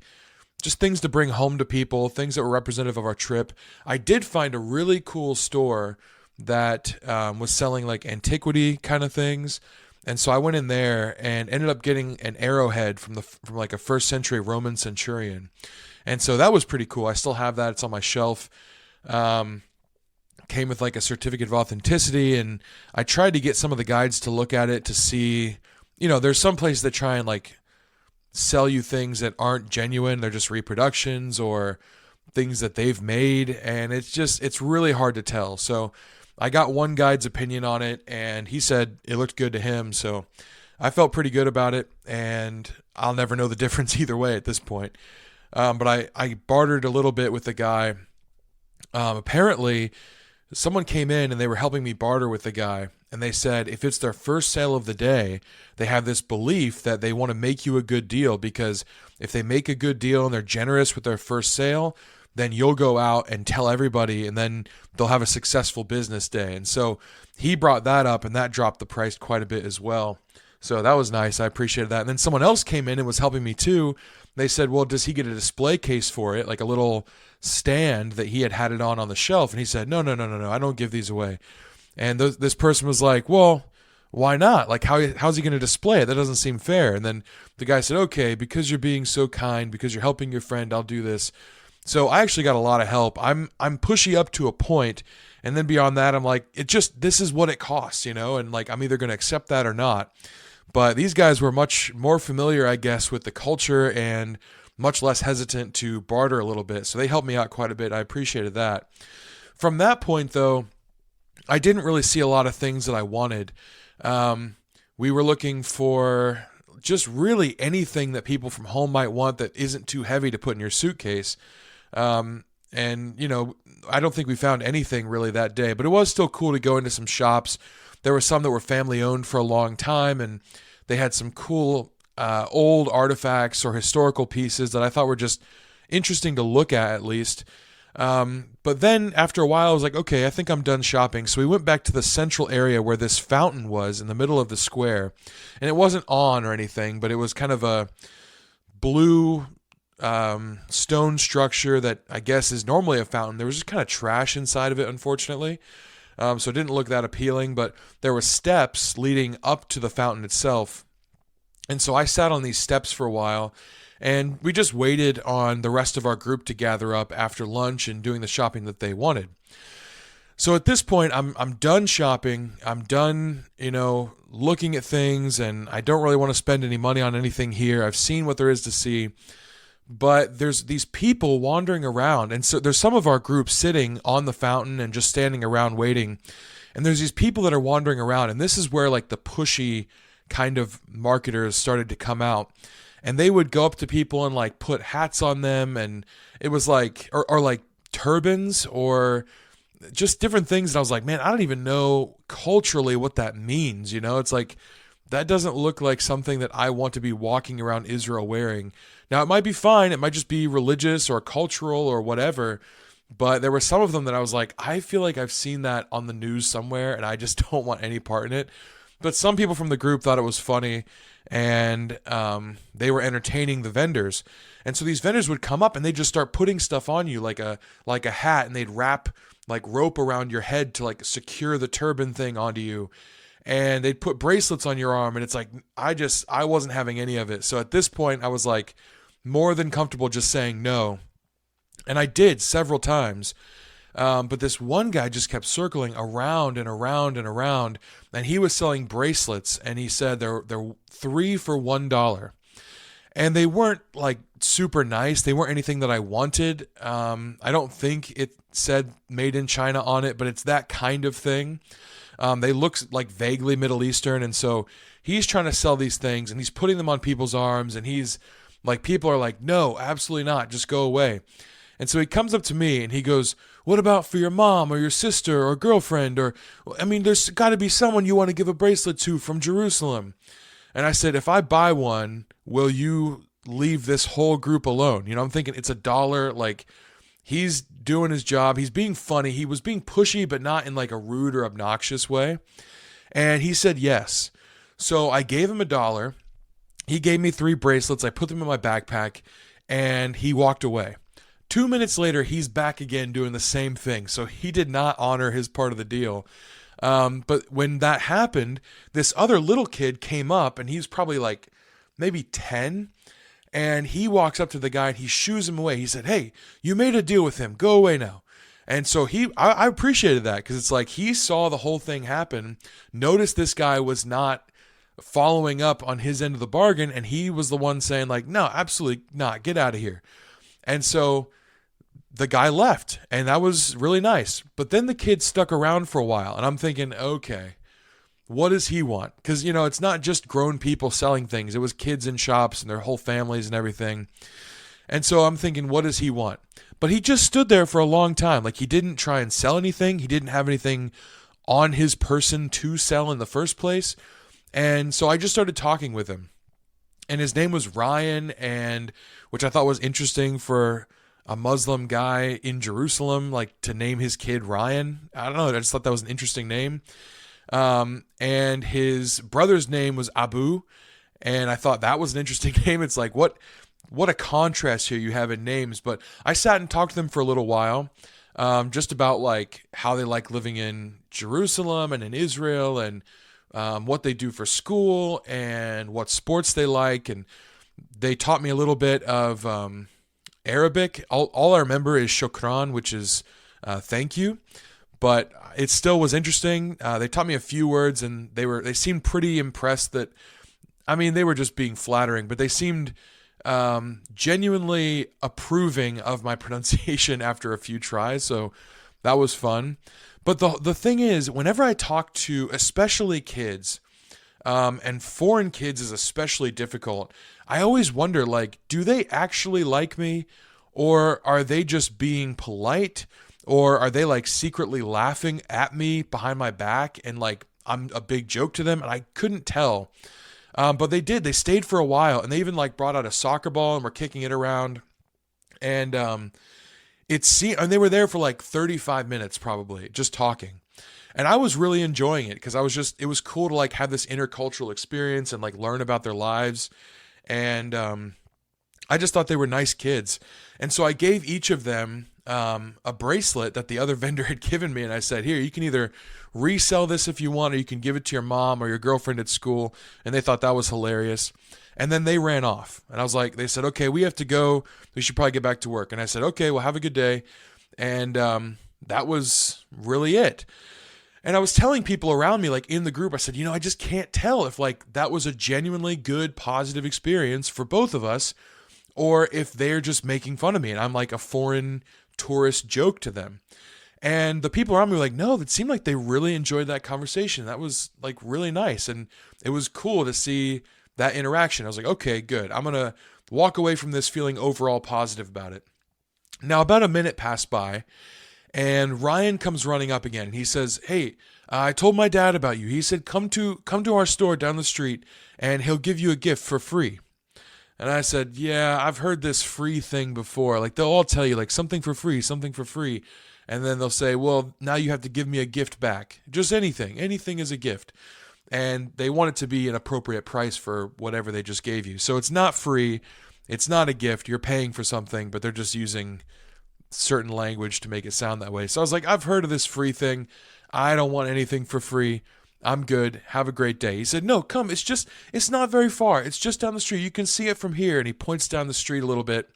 just things to bring home to people, things that were representative of our trip. I did find a really cool store that was selling like antiquity kind of things. And so I went in there and ended up getting an arrowhead from like a first century Roman centurion. And so that was pretty cool. I still have that. It's on my shelf. Came with like a certificate of authenticity, and I tried to get some of the guides to look at it to see, there's some places that try and like sell you things that aren't genuine. They're just reproductions or things that they've made. And it's really hard to tell. So I got one guide's opinion on it, and he said it looked good to him. So I felt pretty good about it, and I'll never know the difference either way at this point. But I bartered a little bit with the guy. Apparently, someone came in and they were helping me barter with the guy, and they said if it's their first sale of the day, they have this belief that they want to make you a good deal, because if they make a good deal and they're generous with their first sale, then you'll go out and tell everybody, and then they'll have a successful business day. And so he brought that up, and that dropped the price quite a bit as well. So that was nice. I appreciated that. And then someone else came in and was helping me too. They said, well, does he get a display case for it, like a little stand that he had it on the shelf? And he said, no, I don't give these away. And this person was like, well, why not? Like, how's he going to display it? That doesn't seem fair. And then the guy said, okay, because you're being so kind, because you're helping your friend, I'll do this. So I actually got a lot of help. I'm pushy up to a point, and then beyond that, I'm like, this is what it costs, and like I'm either going to accept that or not. But these guys were much more familiar, I guess, with the culture and much less hesitant to barter a little bit. So they helped me out quite a bit. I appreciated that. From that point, though, I didn't really see a lot of things that I wanted. We were looking for just really anything that people from home might want that isn't too heavy to put in your suitcase. And, I don't think we found anything really that day, but it was still cool to go into some shops. There were some that were family owned for a long time, and they had some cool old artifacts or historical pieces that I thought were just interesting to look at least. But then after a while, I was like, okay, I think I'm done shopping. So we went back to the central area where this fountain was in the middle of the square. And it wasn't on or anything, but it was kind of a blue stone structure that I guess is normally a fountain. There was just kind of trash inside of it, unfortunately. So it didn't look that appealing, but there were steps leading up to the fountain itself. And so I sat on these steps for a while, and we just waited on the rest of our group to gather up after lunch and doing the shopping that they wanted. So at this point, I'm done shopping. I'm done, looking at things, and I don't really want to spend any money on anything here. I've seen what there is to see, but there's these people wandering around, and so there's some of our group sitting on the fountain and just standing around waiting, and there's these people that are wandering around, and this is where like the pushy kind of marketers started to come out, and they would go up to people and like put hats on them, and it was like or like turbans or just different things. And I was like, man, I don't even know culturally what that means. It's like, that doesn't look like something that I want to be walking around Israel wearing. Now, it might be fine. It might just be religious or cultural or whatever. But there were some of them that I was like, I feel like I've seen that on the news somewhere, and I just don't want any part in it. But some people from the group thought it was funny, and they were entertaining the vendors. And so these vendors would come up and they'd just start putting stuff on you like a hat, and they'd wrap like rope around your head to like secure the turban thing onto you, and they'd put bracelets on your arm, and it's like I wasn't having any of it. So at this point I was like more than comfortable just saying no, and I did several times. But this one guy just kept circling around and around and around, and he was selling bracelets, and he said they're 3 for $1. And they weren't like super nice. They weren't anything that I wanted. I don't think it said made in China on it, but it's that kind of thing. They look like vaguely Middle Eastern. And so he's trying to sell these things, and he's putting them on people's arms, and he's like, people are like, no, absolutely not. Just go away. And so he comes up to me and he goes, what about for your mom or your sister or girlfriend? Or, I mean, there's got to be someone you want to give a bracelet to from Jerusalem. And I said, if I buy one, will you leave this whole group alone? I'm thinking it's $1. Like, he's doing his job. He's being funny. He was being pushy, but not in like a rude or obnoxious way. And he said yes. So I gave him $1. He gave me 3 bracelets. I put them in my backpack, and he walked away. 2 minutes later, he's back again doing the same thing. So he did not honor his part of the deal. But when that happened, this other little kid came up, and he's probably like maybe 10. And he walks up to the guy and he shoos him away. He said, hey, you made a deal with him. Go away now. And so I appreciated that, because it's like he saw the whole thing happen, noticed this guy was not following up on his end of the bargain, and he was the one saying like, no, absolutely not. Get out of here. And so the guy left, and that was really nice. But then the kid stuck around for a while, and I'm thinking, okay, what does he want? Because, it's not just grown people selling things. It was kids in shops and their whole families and everything. And so I'm thinking, what does he want? But he just stood there for a long time. Like, he didn't try and sell anything. He didn't have anything on his person to sell in the first place. And so I just started talking with him. And his name was Ryan, and which I thought was interesting for a Muslim guy in Jerusalem, like to name his kid Ryan. I don't know. I just thought that was an interesting name. And his brother's name was Abu, and I thought that was an interesting name. It's like, what a contrast here you have in names. But I sat and talked to them for a little while, just about like how they like living in Jerusalem and in Israel, and what they do for school and what sports they like. And they taught me a little bit of Arabic. All I remember is shukran, which is thank you. But it still was interesting. They taught me a few words, and they seemed pretty impressed that, I mean, they were just being flattering, but they seemed genuinely approving of my pronunciation after a few tries. So that was fun. But the thing is, whenever I talk to especially kids, and foreign kids is especially difficult, I always wonder, like, do they actually like me, or are they just being polite? Or are they like secretly laughing at me behind my back, and like I'm a big joke to them? And I couldn't tell. But they did. They stayed for a while, and they even like brought out a soccer ball and were kicking it around. And and they were there for like 35 minutes probably, just talking. And I was really enjoying it, because it was cool to like have this intercultural experience and like learn about their lives. And I just thought they were nice kids. And so I gave each of them a bracelet that the other vendor had given me, and I said, here, you can either resell this if you want, or you can give it to your mom or your girlfriend at school. And they thought that was hilarious. And then they ran off, and I was like, they said, okay, we have to go, we should probably get back to work. And I said, okay, well, have a good day. And that was really it. And I was telling people around me, like in the group, I said, I just can't tell if like that was a genuinely good, positive experience for both of us, or if they're just making fun of me and I'm like a foreign tourist joke to them. And the people around me were like, no, it seemed like they really enjoyed that conversation. That was like really nice. And it was cool to see that interaction. I was like, okay, good. I'm going to walk away from this feeling overall positive about it. Now, about a minute passed by, and Ryan comes running up again. And he says, hey, I told my dad about you. He said, come to our store down the street and he'll give you a gift for free. And I said, yeah, I've heard this free thing before. Like they'll all tell you like something for free, something for free. And then they'll say, well, now you have to give me a gift back. Just anything. Anything is a gift. And they want it to be an appropriate price for whatever they just gave you. So it's not free. It's not a gift. You're paying for something, but they're just using certain language to make it sound that way. So I was like, I've heard of this free thing. I don't want anything for free. I'm good. Have a great day. He said, no, come. It's not very far. It's just down the street. You can see it from here. And he points down the street a little bit.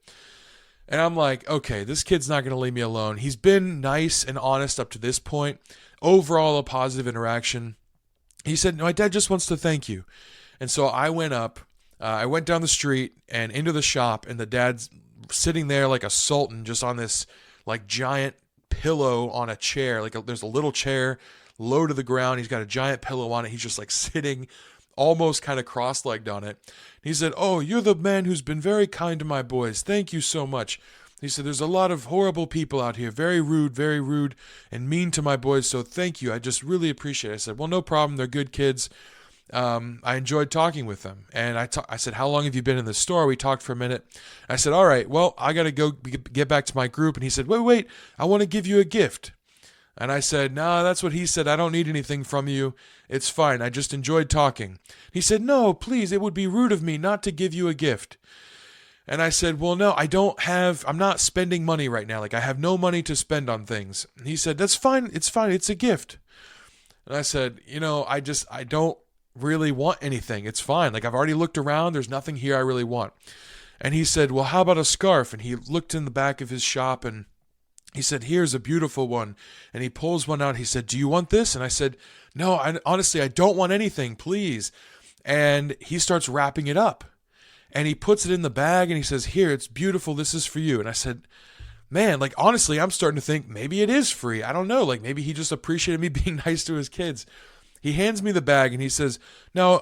And I'm like, okay, this kid's not going to leave me alone. He's been nice and honest up to this point. Overall, a positive interaction. He said, no, my dad just wants to thank you. And so I went up. I went down the street and into the shop. And the dad's sitting there like a sultan, just on this like giant pillow on a chair. Like there's a little chair low to the ground. He's got a giant pillow on it. He's just like sitting almost kind of cross-legged on it. He said, oh, you're the man who's been very kind to my boys. Thank you so much. He said, there's a lot of horrible people out here, very rude, and mean to my boys, so thank you. I just really appreciate it. I said, well, no problem. They're good kids. I enjoyed talking with them. And I said, how long have you been in the store? We talked for a minute. I said, all right, well, I got to go get back to my group. And he said, wait, I want to give you a gift. And I said, no, that's what he said. I don't need anything from you. It's fine. I just enjoyed talking. He said, no, please, it would be rude of me not to give you a gift. And I said, well, no, I'm not spending money right now. Like I have no money to spend on things. And he said, that's fine. It's fine. It's a gift. And I said, I don't really want anything. It's fine. Like I've already looked around. There's nothing here I really want. And he said, well, how about a scarf? And he looked in the back of his shop and he said, here's a beautiful one. And he pulls one out. He said, do you want this? And I said, no, honestly, I don't want anything, please. And he starts wrapping it up. And he puts it in the bag and he says, here, it's beautiful. This is for you. And I said, man, like, honestly, I'm starting to think maybe it is free. I don't know. Like, maybe he just appreciated me being nice to his kids. He hands me the bag and he says, now,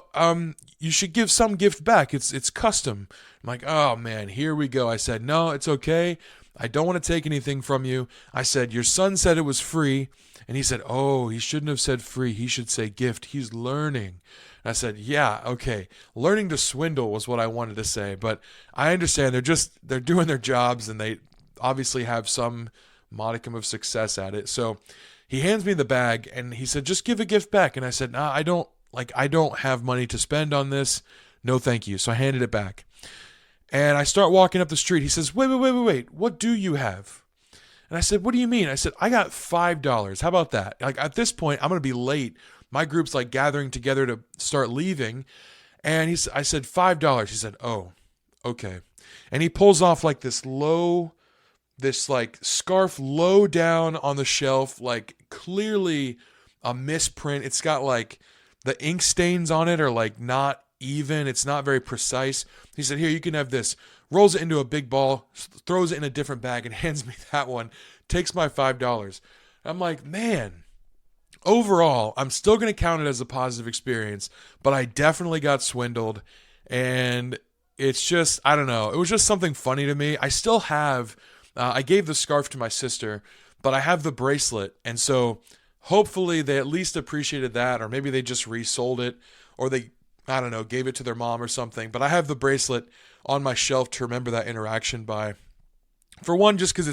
you should give some gift back. It's custom. I'm like, oh, man, here we go. I said, no, it's okay. I don't want to take anything from you. I said, your son said it was free. And he said, oh, he shouldn't have said free. He should say gift. He's learning. And I said, yeah, okay. Learning to swindle was what I wanted to say. But I understand they're doing their jobs and they obviously have some modicum of success at it. So he hands me the bag and he said, just give a gift back. And I said, nah, I don't have money to spend on this. No, thank you. So I handed it back. And I start walking up the street. He says, wait. What do you have? And I said, what do you mean? I said, I got $5. How about that? Like at this point, I'm going to be late. My group's like gathering together to start leaving. And I said, $5. He said, oh, okay. And he pulls off like this like scarf low down on the shelf, like clearly a misprint. It's got like the ink stains on it are like not even. It's not very precise. He said, here, you can have this. Rolls it into a big ball, throws it in a different bag and hands me that one. Takes my $5. I'm like, man, overall, I'm still going to count it as a positive experience, but I definitely got swindled. And it's just, I don't know. It was just something funny to me. I still have, I gave the scarf to my sister, but I have the bracelet. And so hopefully they at least appreciated that, or maybe they just resold it, or they, I don't know, gave it to their mom or something. But I have the bracelet on my shelf to remember that interaction by. For one, just because I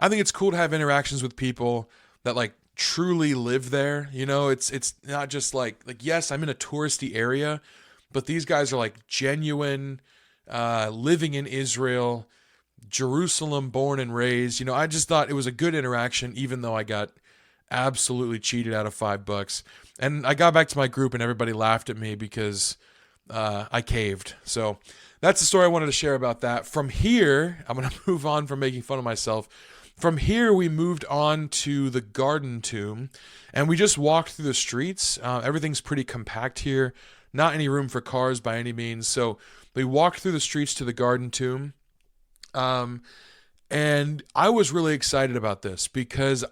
think it's cool to have interactions with people that like truly live there. You know, it's not just like yes, I'm in a touristy area, but these guys are like genuine, living in Israel, Jerusalem, born and raised. You know, I just thought it was a good interaction, even though I got absolutely cheated out of $5. And I got back to my group and everybody laughed at me because I caved. So that's the story I wanted to share about that. From here, I'm going to move on from making fun of myself from here, we moved on to the garden tomb, and we just walked through the streets. Everything's pretty compact here, not any room for cars by any means. So we walked through the streets to the garden tomb. And I was really excited about this because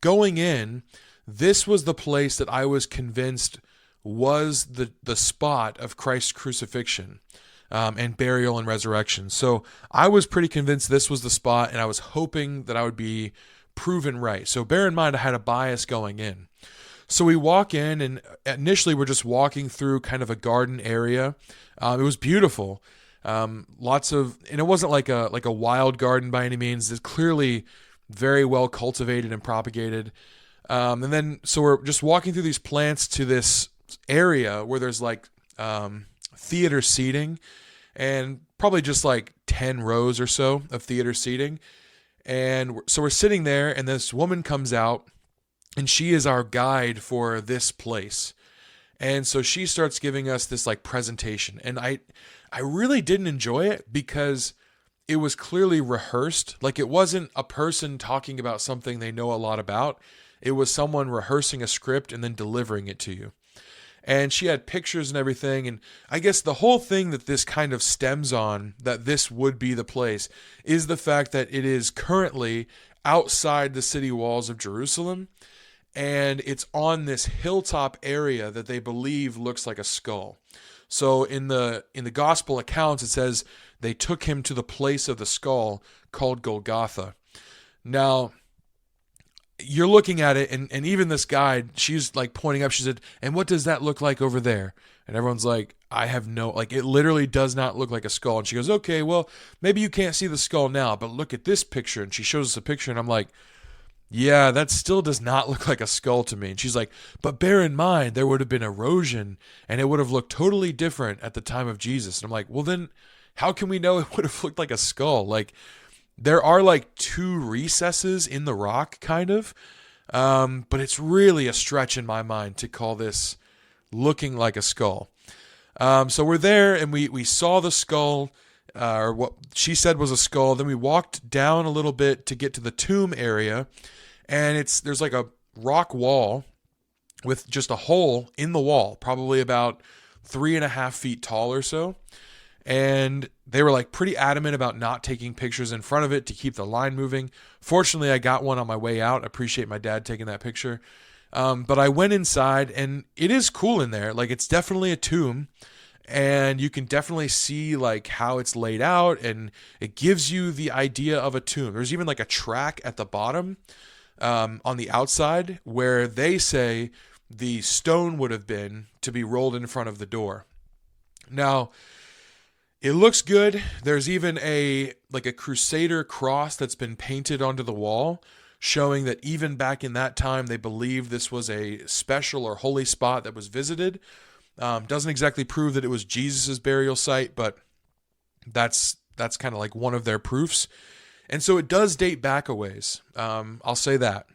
going in, this was the place that I was convinced was the spot of Christ's crucifixion and burial and resurrection. So I was pretty convinced this was the spot, and I was hoping that I would be proven right. So bear in mind, I had a bias going in. So we walk in, and initially we're just walking through kind of a garden area. It was beautiful. And it wasn't like a wild garden by any means. It's clearly very well cultivated and propagated. So we're just walking through these plants to this area where there's like theater seating, and probably just like 10 rows or so of theater seating. And so we're sitting there, and this woman comes out, and she is our guide for this place. And so she starts giving us this like presentation, and I really didn't enjoy it because it was clearly rehearsed. Like, it wasn't a person talking about something they know a lot about. It was someone rehearsing a script and then delivering it to you. And she had pictures and everything. And I guess the whole thing that this kind of stems on, that this would be the place, is the fact that it is currently outside the city walls of Jerusalem. And it's on this hilltop area that they believe looks like a skull. So in the gospel accounts, it says they took him to the place of the skull called Golgotha. Now, you're looking at it, and even this guide, she's like pointing up. She said, "And what does that look like over there?" And everyone's like, "I have no, like, it literally does not look like a skull." And she goes, "Okay, well, maybe you can't see the skull now, but look at this picture." And she shows us a picture, and I'm like, "Yeah, that still does not look like a skull to me." And she's like, "But bear in mind, there would have been erosion, and it would have looked totally different at the time of Jesus." And I'm like, "Well, then how can we know it would have looked like a skull?" Like, there are like 2 recesses in the rock, kind of. But it's really a stretch in my mind to call this looking like a skull. So we're there, and we saw the skull, or what she said was a skull. Then we walked down a little bit to get to the tomb area, and there's like a rock wall with just a hole in the wall, probably about 3.5 feet tall or so. And they were like pretty adamant about not taking pictures in front of it to keep the line moving. Fortunately, I got one on my way out. I appreciate my dad taking that picture. But I went inside, and it is cool in there. Like, it's definitely a tomb, and you can definitely see like how it's laid out, and it gives you the idea of a tomb. There's even like a track at the bottom on the outside where they say the stone would have been to be rolled in front of the door. Now, it looks good. There's even a Crusader cross that's been painted onto the wall, showing that even back in that time, they believed this was a special or holy spot that was visited. Doesn't exactly prove that it was Jesus's burial site, but that's kind of like one of their proofs. And so it does date back a ways. I'll say that.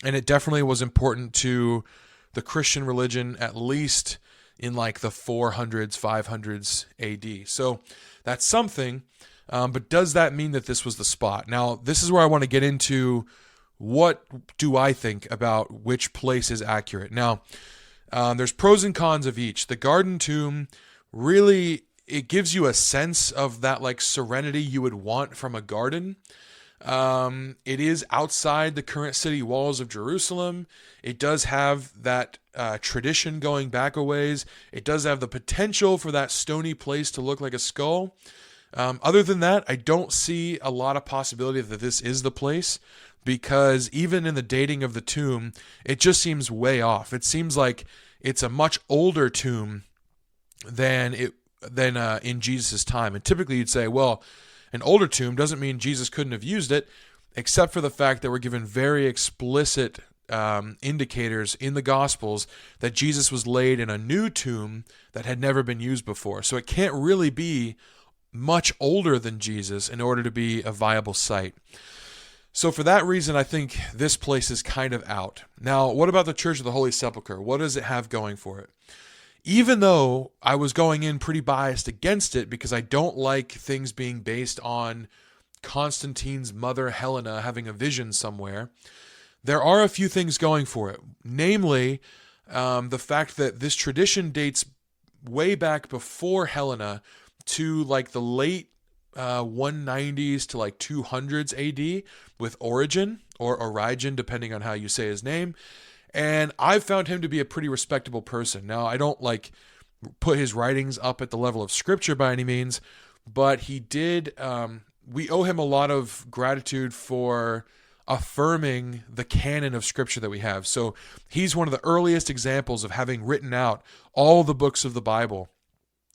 And it definitely was important to the Christian religion, at least in like the 400s, 500s AD. So that's something. But does that mean that this was the spot? Now, this is where I want to get into what do I think about which place is accurate. Now, there's pros and cons of each. The garden tomb, really, it gives you a sense of that like serenity you would want from a garden. It is outside the current city walls of Jerusalem. It does have that tradition going back a ways. It does have the potential for that stony place to look like a skull. Other than that, I don't see a lot of possibility that this is the place, because even in the dating of the tomb, it just seems way off. It seems like it's a much older tomb than in Jesus' time. And typically you'd say, well, an older tomb doesn't mean Jesus couldn't have used it, except for the fact that we're given very explicit indicators in the Gospels that Jesus was laid in a new tomb that had never been used before. So it can't really be much older than Jesus in order to be a viable site. So for that reason, I think this place is kind of out. Now, what about the Church of the Holy Sepulcher? What does it have going for it? Even though I was going in pretty biased against it because I don't like things being based on Constantine's mother Helena having a vision somewhere, there are a few things going for it. Namely, the fact that this tradition dates way back before Helena to like the late 190s to like 200s AD with Origen or Origen, depending on how you say his name. And I've found him to be a pretty respectable person. Now, I don't like put his writings up at the level of scripture by any means, but he did, we owe him a lot of gratitude for affirming the canon of scripture that we have. So he's one of the earliest examples of having written out all the books of the Bible.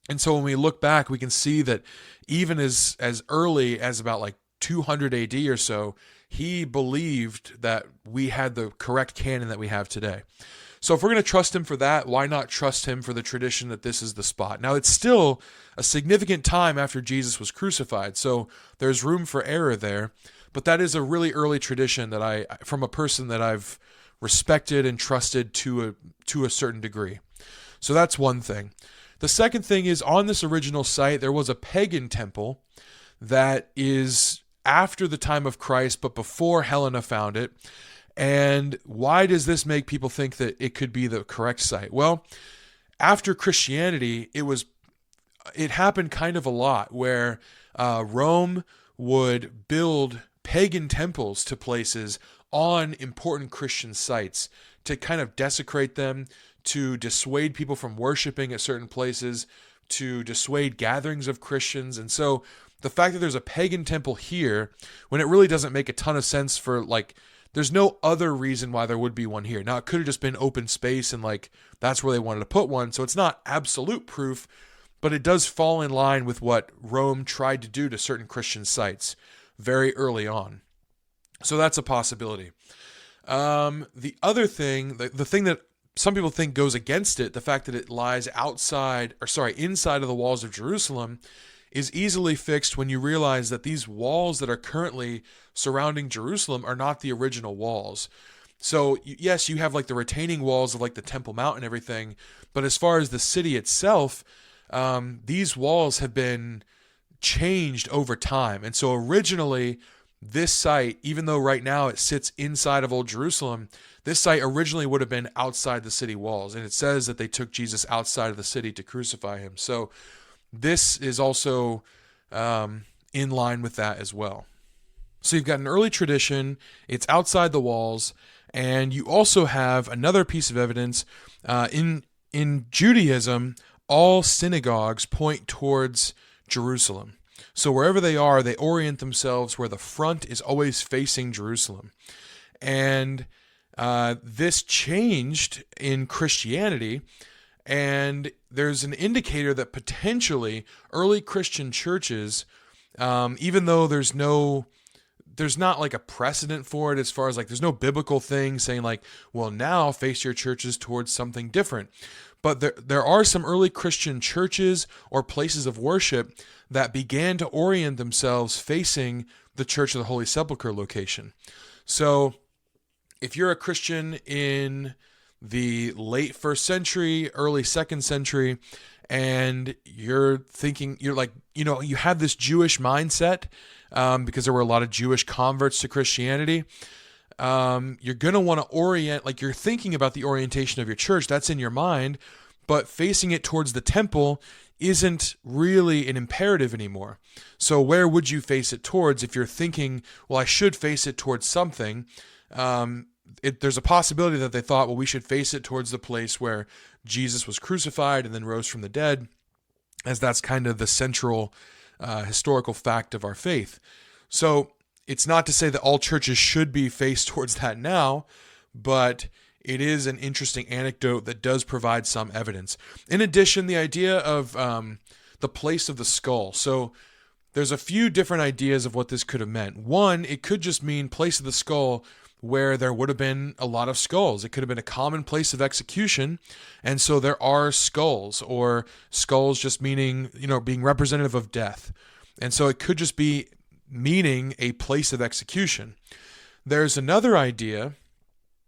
And so when we look back, we can see that even as early as about like 200 AD or so, he believed that we had the correct canon that we have today. So if we're going to trust him for that, why not trust him for the tradition that this is the spot? Now, it's still a significant time after Jesus was crucified, so there's room for error there. But that is a really early tradition that from a person that I've respected and trusted to a certain degree. So that's one thing. The second thing is, on this original site, there was a pagan temple that is after the time of Christ, but before Helena found it. And why does this make people think that it could be the correct site? Well, after Christianity, it happened kind of a lot where Rome would build pagan temples to places on important Christian sites to kind of desecrate them, to dissuade people from worshiping at certain places, to dissuade gatherings of Christians. And so the fact that there's a pagan temple here, when it really doesn't make a ton of sense for there's no other reason why there would be one here. Now, it could have just been open space and that's where they wanted to put one. So it's not absolute proof, but it does fall in line with what Rome tried to do to certain Christian sites very early on. So that's a possibility. The other thing, the thing that some people think goes against it, the fact that it lies inside of the walls of Jerusalem, is easily fixed when you realize that these walls that are currently surrounding Jerusalem are not the original walls. So yes, you have the retaining walls of the Temple Mount and everything, but as far as the city itself, these walls have been changed over time. And so originally, this site, even though right now it sits inside of Old Jerusalem, this site originally would have been outside the city walls. And it says that they took Jesus outside of the city to crucify him. So this is also in line with that as well. So you've got an early tradition, it's outside the walls, and you also have another piece of evidence. In Judaism, all synagogues point towards Jerusalem. So wherever they are, they orient themselves where the front is always facing Jerusalem. And this changed in Christianity, and there's an indicator that potentially early Christian churches, even though there's not a precedent for it as far as there's no biblical thing saying well, now face your churches towards something different. But there are some early Christian churches or places of worship that began to orient themselves facing the Church of the Holy Sepulcher location. So if you're a Christian in the late 1st century, early 2nd century, and you're thinking, you have this Jewish mindset because there were a lot of Jewish converts to Christianity, you're going to want to orient, you're thinking about the orientation of your church, that's in your mind, but facing it towards the temple isn't really an imperative anymore. So where would you face it towards if you're thinking, well, I should face it towards something? There's a possibility that they thought, well, we should face it towards the place where Jesus was crucified and then rose from the dead, as that's kind of the central historical fact of our faith. So it's not to say that all churches should be faced towards that now, but it is an interesting anecdote that does provide some evidence. In addition, the idea of the place of the skull. So there's a few different ideas of what this could have meant. One, it could just mean place of the skull where there would have been a lot of skulls. It could have been a common place of execution, and so there are skulls, or skulls just meaning, being representative of death. And so it could just be meaning a place of execution. There's another idea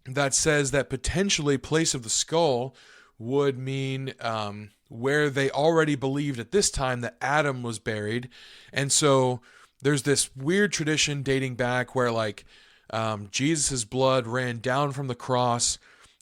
that says that potentially place of the skull would mean where they already believed at this time that Adam was buried. And so there's this weird tradition dating back where like Jesus' blood ran down from the cross,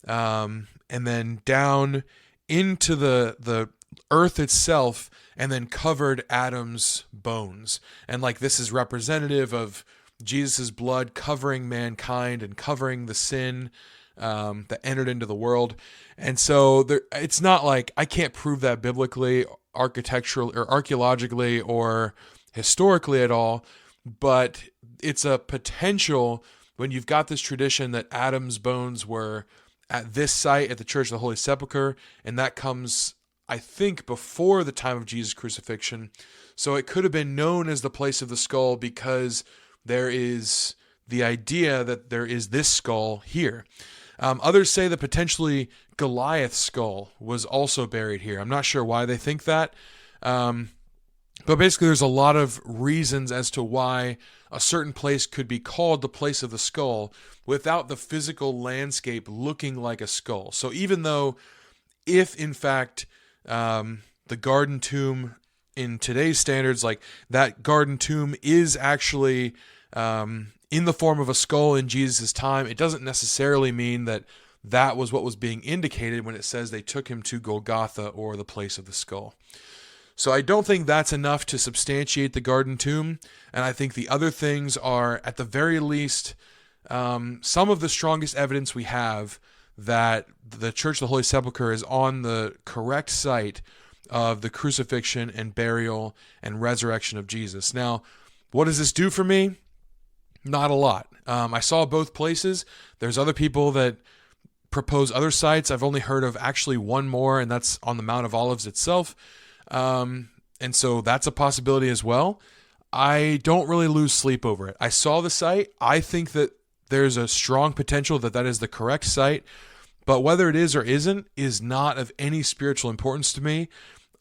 and then down into the earth itself, and then covered Adam's bones. And like this is representative of Jesus' blood covering mankind and covering the sin that entered into the world. And so it's not like I can't prove that biblically, architectural or archaeologically or historically at all, but it's a potential when you've got this tradition that Adam's bones were at this site at the Church of the Holy Sepulcher, and that comes, I think, before the time of Jesus' crucifixion. So it could have been known as the place of the skull because there is the idea that there is this skull here. Others say that potentially Goliath's skull was also buried here. I'm not sure why they think that. But basically, there's a lot of reasons as to why a certain place could be called the place of the skull without the physical landscape looking like a skull. So even though, if in fact the garden tomb in today's standards, like that garden tomb is actually in the form of a skull in Jesus' time, it doesn't necessarily mean that that was what was being indicated when it says they took him to Golgotha, or the place of the skull. So I don't think that's enough to substantiate the garden tomb, and I think the other things are, at the very least, some of the strongest evidence we have that the Church of the Holy Sepulcher is on the correct site of the crucifixion and burial and resurrection of Jesus. Now, what does this do for me? Not a lot. I saw both places. There's other people that propose other sites. I've only heard of actually one more, and that's on the Mount of Olives itself. And so that's a possibility as well. I don't really lose sleep over it. I saw the site. I think that there's a strong potential that that is the correct site, but whether it is or isn't is not of any spiritual importance to me,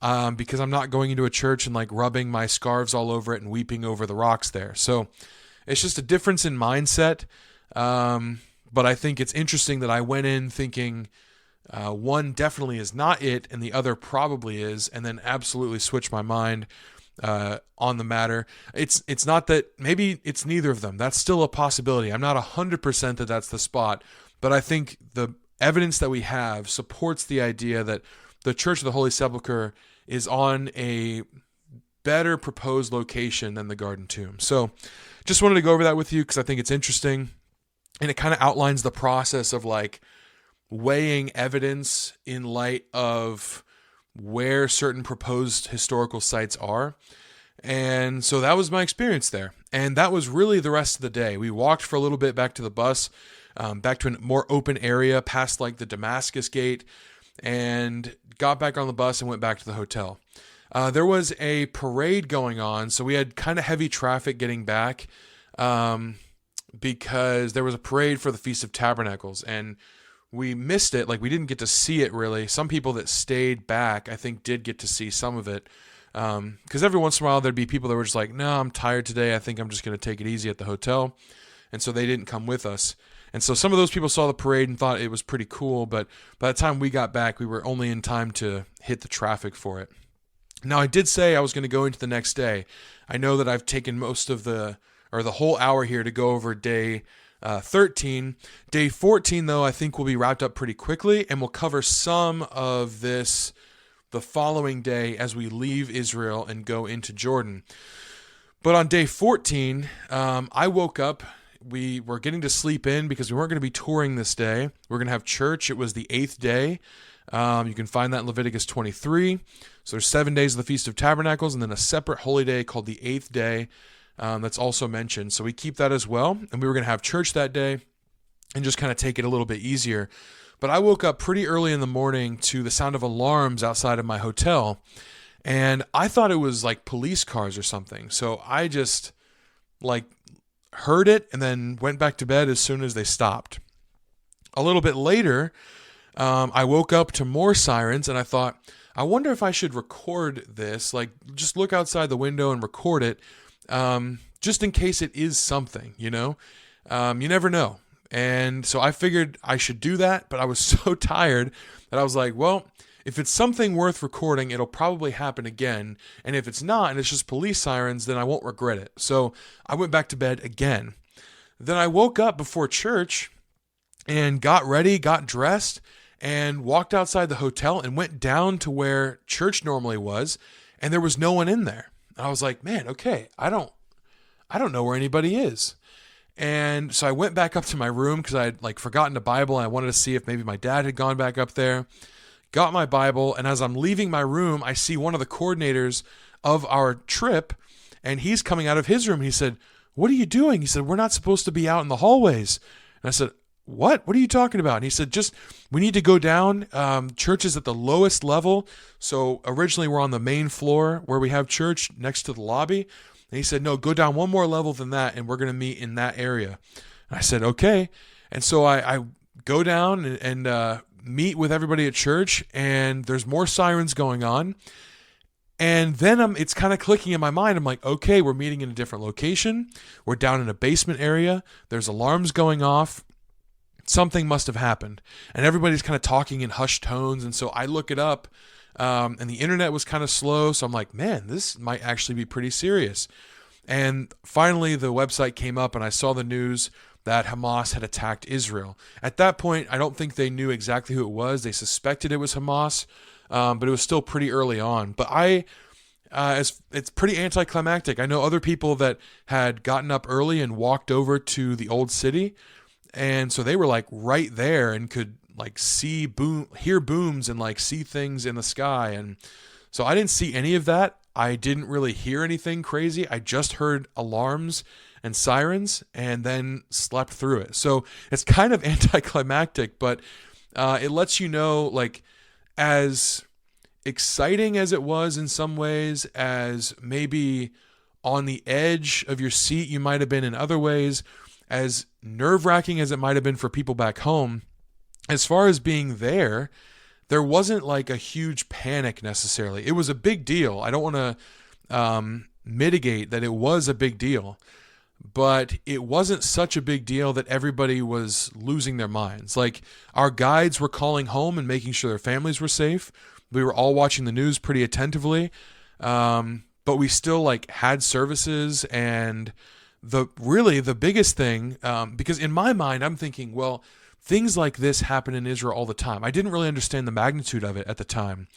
because I'm not going into a church and like rubbing my scarves all over it and weeping over the rocks there. So it's just a difference in mindset. But I think it's interesting that I went in thinking one definitely is not it, and the other probably is, and then absolutely switched my mind on the matter. It's not that, maybe it's neither of them. That's still a possibility. I'm not 100% that that's the spot, but I think the evidence that we have supports the idea that the Church of the Holy Sepulcher is on a better proposed location than the Garden Tomb. So just wanted to go over that with you because I think it's interesting, and it kind of outlines the process of like weighing evidence in light of where certain proposed historical sites are. And so that was my experience there. And that was really the rest of the day. We walked for a little bit back to the bus, back to a more open area past like the Damascus gate, and got back on the bus and went back to the hotel. There was a parade going on, so we had kind of heavy traffic getting back because there was a parade for the Feast of Tabernacles, and we missed it. Like, we didn't get to see it really. Some people that stayed back, I think, did get to see some of it. Because every once in a while, there'd be people that were just like, no, I'm tired today. I think I'm just going to take it easy at the hotel. And so they didn't come with us. And so some of those people saw the parade and thought it was pretty cool. But by the time we got back, we were only in time to hit the traffic for it. Now, I did say I was going to go into the next day. I know that I've taken most of the whole hour here to go over day 13. Day 14, though, I think will be wrapped up pretty quickly, and we'll cover some of this the following day as we leave Israel and go into Jordan. But on day 14, I woke up. We were getting to sleep in because we weren't going to be touring this day. We're going to have church. It was the 8th day. You can find that in Leviticus 23. So there's 7 days of the Feast of Tabernacles, and then a separate holy day called the 8th day. That's also mentioned. So we keep that as well. And we were going to have church that day and just kind of take it a little bit easier. But I woke up pretty early in the morning to the sound of alarms outside of my hotel. And I thought it was like police cars or something. So I just like heard it and then went back to bed as soon as they stopped. A little bit later, I woke up to more sirens, and I thought, I wonder if I should record this, like just look outside the window and record it. Just in case it is something, you know, you never know. And so I figured I should do that, but I was so tired that I was like, well, If it's something worth recording, it'll probably happen again. And if it's not, and it's just police sirens, then I won't regret it. So I went back to bed again. Then I woke up before church and got ready, got dressed, and walked outside the hotel and went down to where church normally was, and there was no one in there. And I was like, man, okay, I don't know where anybody is. And so I went back up to my room because I had like forgotten a Bible and I wanted to see if maybe my dad had gone back up there. Got my Bible, and as I'm leaving my room, I see one of the coordinators of our trip, and he's coming out of his room. He said, "What are you doing?" He said, "We're not supposed to be out in the hallways." And I said, "What? What are you talking about?" And he said, we need to go down. Church is at the lowest level. So originally we're on the main floor where we have church next to the lobby. And he said, "No, go down one more level than that, and we're going to meet in that area." And I said, "Okay." And so I go down and meet with everybody at church, and there's more sirens going on. And then it's kind of clicking in my mind. I'm like, okay, we're meeting in a different location. We're down in a basement area. There's alarms going off. Something must have happened. And everybody's kind of talking in hushed tones. And so I look it up, and the internet was kind of slow. So I'm like, man, this might actually be pretty serious. And finally, the website came up, and I saw the news that Hamas had attacked Israel. At that point, I don't think they knew exactly who it was. They suspected it was Hamas, but it was still pretty early on. But it's pretty anticlimactic. I know other people that had gotten up early and walked over to the old city, and so they were like right there and could like hear booms and like see things in the sky. And so I didn't see any of that. I didn't really hear anything crazy. I just heard alarms and sirens, and then slept through it. So it's kind of anticlimactic, but it lets you know, like, as exciting as it was in some ways, as maybe on the edge of your seat you might have been in other ways, as nerve-wracking as it might have been for people back home, as far as being there wasn't like a huge panic necessarily. It was a big deal. I don't want to mitigate that it was a big deal, but it wasn't such a big deal that everybody was losing their minds. Like, our guides were calling home and making sure their families were safe. We were all watching the news pretty attentively, but we still like had services. And the biggest thing, because in my mind I'm thinking, well, things like this happen in Israel all the time. I didn't really understand the magnitude of it at the time.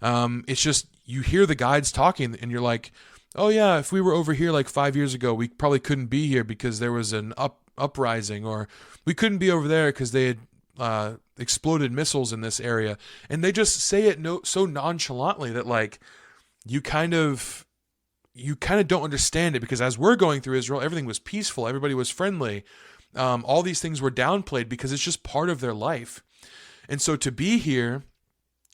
It's just, you hear the guides talking and you're like, oh yeah, if we were over here like 5 years ago, we probably couldn't be here because there was an uprising, or we couldn't be over there because they had exploded missiles in this area. And they just say it so nonchalantly that like you kind of don't understand it, because as we're going through Israel, everything was peaceful, everybody was friendly. All these things were downplayed because it's just part of their life. And so to be here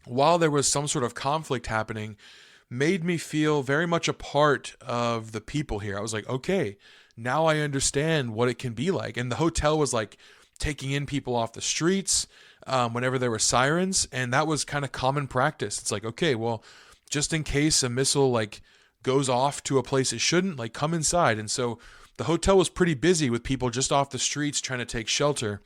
while there was some sort of conflict happening made me feel very much a part of the people here. I was like, okay, now I understand what it can be like. And the hotel was like taking in people off the streets whenever there were sirens, and that was kind of common practice. It's like, okay, well, just in case a missile like goes off to a place it shouldn't, like, come inside. And so the hotel was pretty busy with people just off the streets trying to take shelter.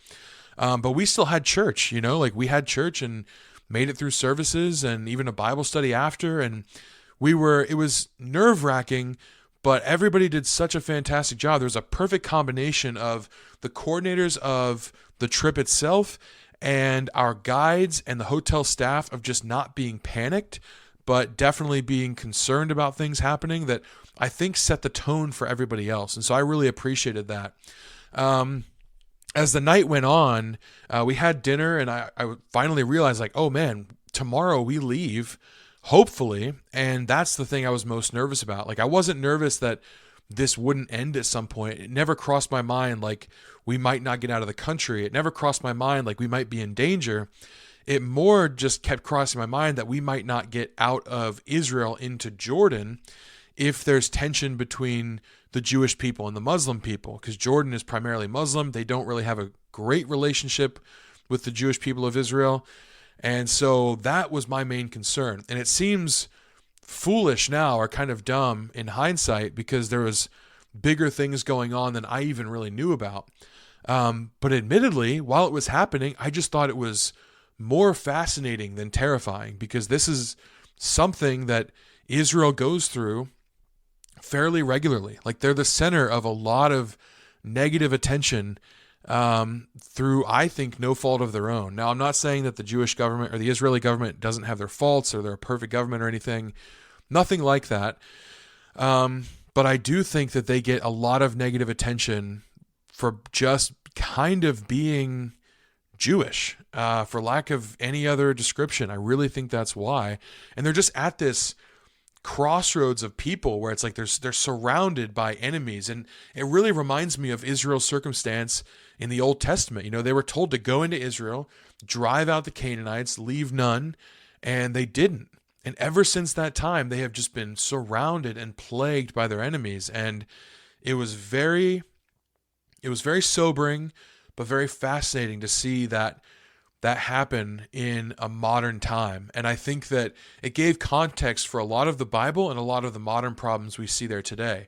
But we still had church, like we had church and made it through services and even a Bible study after. And it was nerve-wracking, but everybody did such a fantastic job. There was a perfect combination of the coordinators of the trip itself and our guides and the hotel staff of just not being panicked, but definitely being concerned about things happening that I think set the tone for everybody else. And so I really appreciated that. As the night went on, we had dinner, and I finally realized, like, oh man, tomorrow we leave, hopefully. And that's the thing I was most nervous about. Like, I wasn't nervous that this wouldn't end at some point. It never crossed my mind like we might not get out of the country. It never crossed my mind like we might be in danger. It more just kept crossing my mind that we might not get out of Israel into Jordan if there's tension between the Jewish people and the Muslim people, because Jordan is primarily Muslim. They don't really have a great relationship with the Jewish people of Israel. And so that was my main concern. And it seems foolish now, or kind of dumb in hindsight, because there was bigger things going on than I even really knew about. But admittedly, while it was happening, I just thought it was more fascinating than terrifying, because this is something that Israel goes through fairly regularly. Like, they're the center of a lot of negative attention through, I think, no fault of their own. Now, I'm not saying that the Jewish government or the Israeli government doesn't have their faults or they're a perfect government or anything. Nothing like that. But I do think that they get a lot of negative attention for just kind of being Jewish, for lack of any other description. I really think that's why. And they're just at this crossroads of people where it's like they're surrounded by enemies. And it really reminds me of Israel's circumstance in the Old Testament. You know, they were told to go into Israel, drive out the Canaanites, leave none, and they didn't. And ever since that time, they have just been surrounded and plagued by their enemies. And it was very sobering, but very fascinating to see that happen in a modern time. And I think that it gave context for a lot of the Bible and a lot of the modern problems we see there today.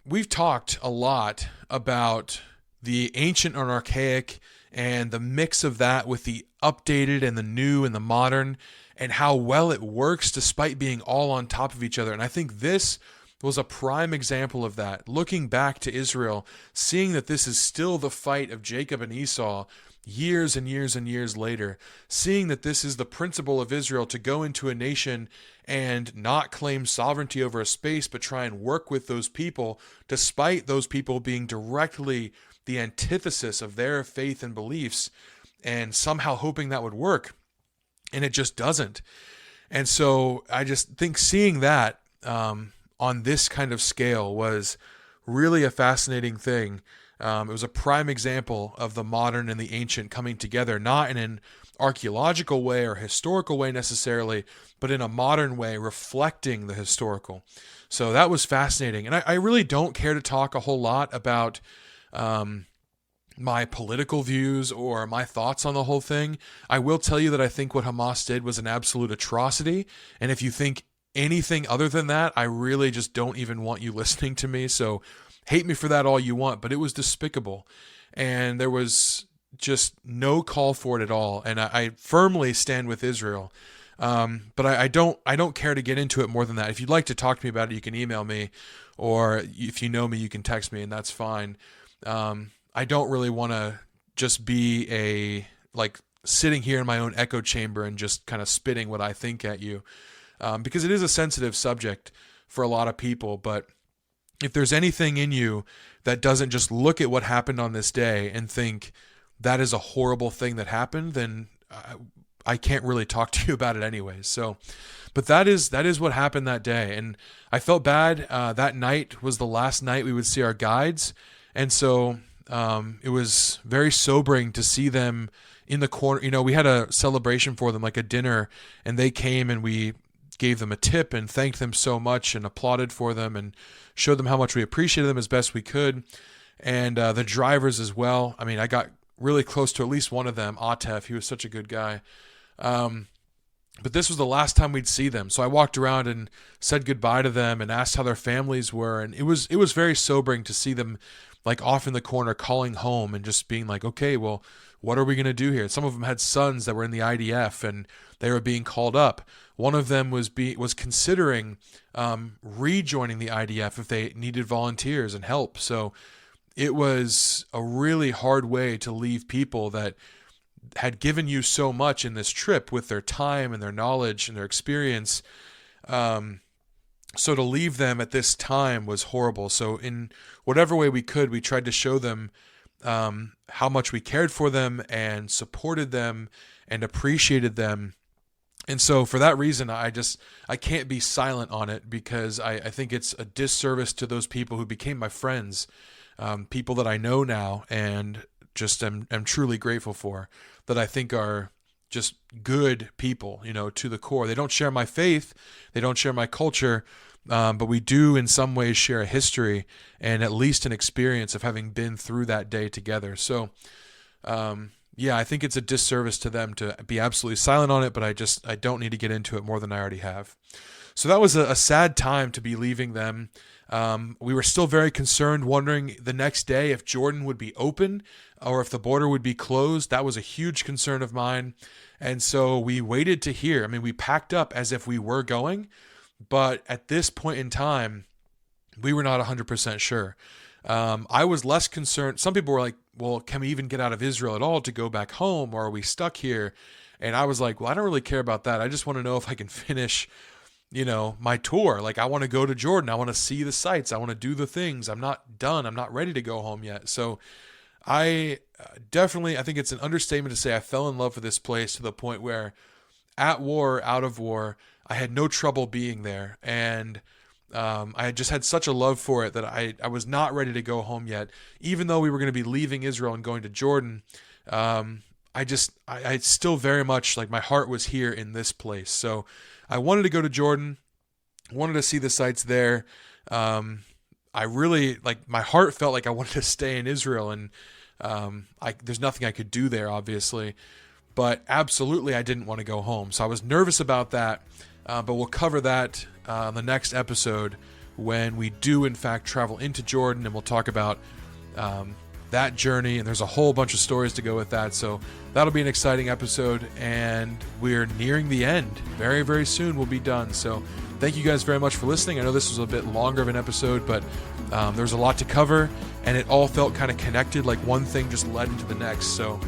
We've talked a lot about the ancient and archaic and the mix of that with the updated and the new and the modern, and how well it works despite being all on top of each other. And I think this was a prime example of that. Looking back to Israel, seeing that this is still the fight of Jacob and Esau years and years and years later, seeing that this is the principle of Israel to go into a nation and not claim sovereignty over a space, but try and work with those people, despite those people being directly the antithesis of their faith and beliefs, and somehow hoping that would work. And it just doesn't. And so I just think seeing that on this kind of scale was really a fascinating thing. It was a prime example of the modern and the ancient coming together, not in an archaeological way or historical way necessarily, but in a modern way reflecting the historical. So that was fascinating. And I really don't care to talk a whole lot about my political views or my thoughts on the whole thing. I will tell you that I think what Hamas did was an absolute atrocity. And if you think anything other than that, I really just don't even want you listening to me. So hate me for that all you want, but it was despicable. And there was just no call for it at all. And I firmly stand with Israel. But I don't care to get into it more than that. If you'd like to talk to me about it, you can email me, or if you know me, you can text me, and that's fine. I don't really want to just be sitting here in my own echo chamber and just kind of spitting what I think at you, because it is a sensitive subject for a lot of people. But if there's anything in you that doesn't just look at what happened on this day and think that is a horrible thing that happened, then I can't really talk to you about it anyways. So, but that is what happened that day. And I felt bad. That night was the last night we would see our guides. And so it was very sobering to see them in the corner. You know, we had a celebration for them, like a dinner, and they came and we gave them a tip and thanked them so much and applauded for them and showed them how much we appreciated them as best we could. And the drivers as well. I mean, I got really close to at least one of them, Atef. He was such a good guy. But this was the last time we'd see them. So I walked around and said goodbye to them and asked how their families were. And it was very sobering to see them like off in the corner calling home and just being like, okay, well, what are we going to do here? Some of them had sons that were in the IDF and they were being called up. One of them was considering rejoining the IDF if they needed volunteers and help. So it was a really hard way to leave people that had given you so much in this trip with their time and their knowledge and their experience. So to leave them at this time was horrible. So in whatever way we could, we tried to show them how much we cared for them and supported them and appreciated them. And so for that reason, I can't be silent on it, because I think it's a disservice to those people who became my friends, people that I know now and just am truly grateful for, that I think are just good people, you know, to the core. They don't share my faith, they don't share my culture, but we do in some ways share a history and at least an experience of having been through that day together. So, yeah, I think it's a disservice to them to be absolutely silent on it, but I don't need to get into it more than I already have. So that was a sad time to be leaving them. We were still very concerned, wondering the next day if Jordan would be open or if the border would be closed. That was a huge concern of mine. And so we waited to hear. I mean, we packed up as if we were going, but at this point in time, we were not 100% sure. I was less concerned. Some people were like, well, can we even get out of Israel at all to go back home, or are we stuck here? And I was like, well, I don't really care about that. I just want to know if I can finish, my tour. Like, I want to go to Jordan. I want to see the sights. I want to do the things. I'm not done. I'm not ready to go home yet. So I think it's an understatement to say I fell in love with this place to the point where at war, out of war, I had no trouble being there. And I had just had such a love for it that I was not ready to go home yet. Even though we were going to be leaving Israel and going to Jordan, I still very much, like, my heart was here in this place. So I wanted to go to Jordan, wanted to see the sights there. I really, like, my heart felt like I wanted to stay in Israel, and there's nothing I could do there, obviously. But absolutely, I didn't want to go home. So I was nervous about that, but we'll cover that on the next episode when we do, in fact, travel into Jordan, and we'll talk about that journey, and there's a whole bunch of stories to go with that. So that'll be an exciting episode, and we're nearing the end. Very, very soon we'll be done. So thank you guys very much for listening. I know this was a bit longer of an episode, but there's a lot to cover, and it all felt kind of connected, like one thing just led into the next. So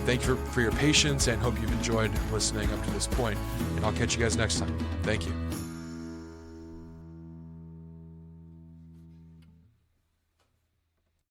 thank you for your patience, and hope you've enjoyed listening up to this point, and I'll catch you guys next time. Thank you.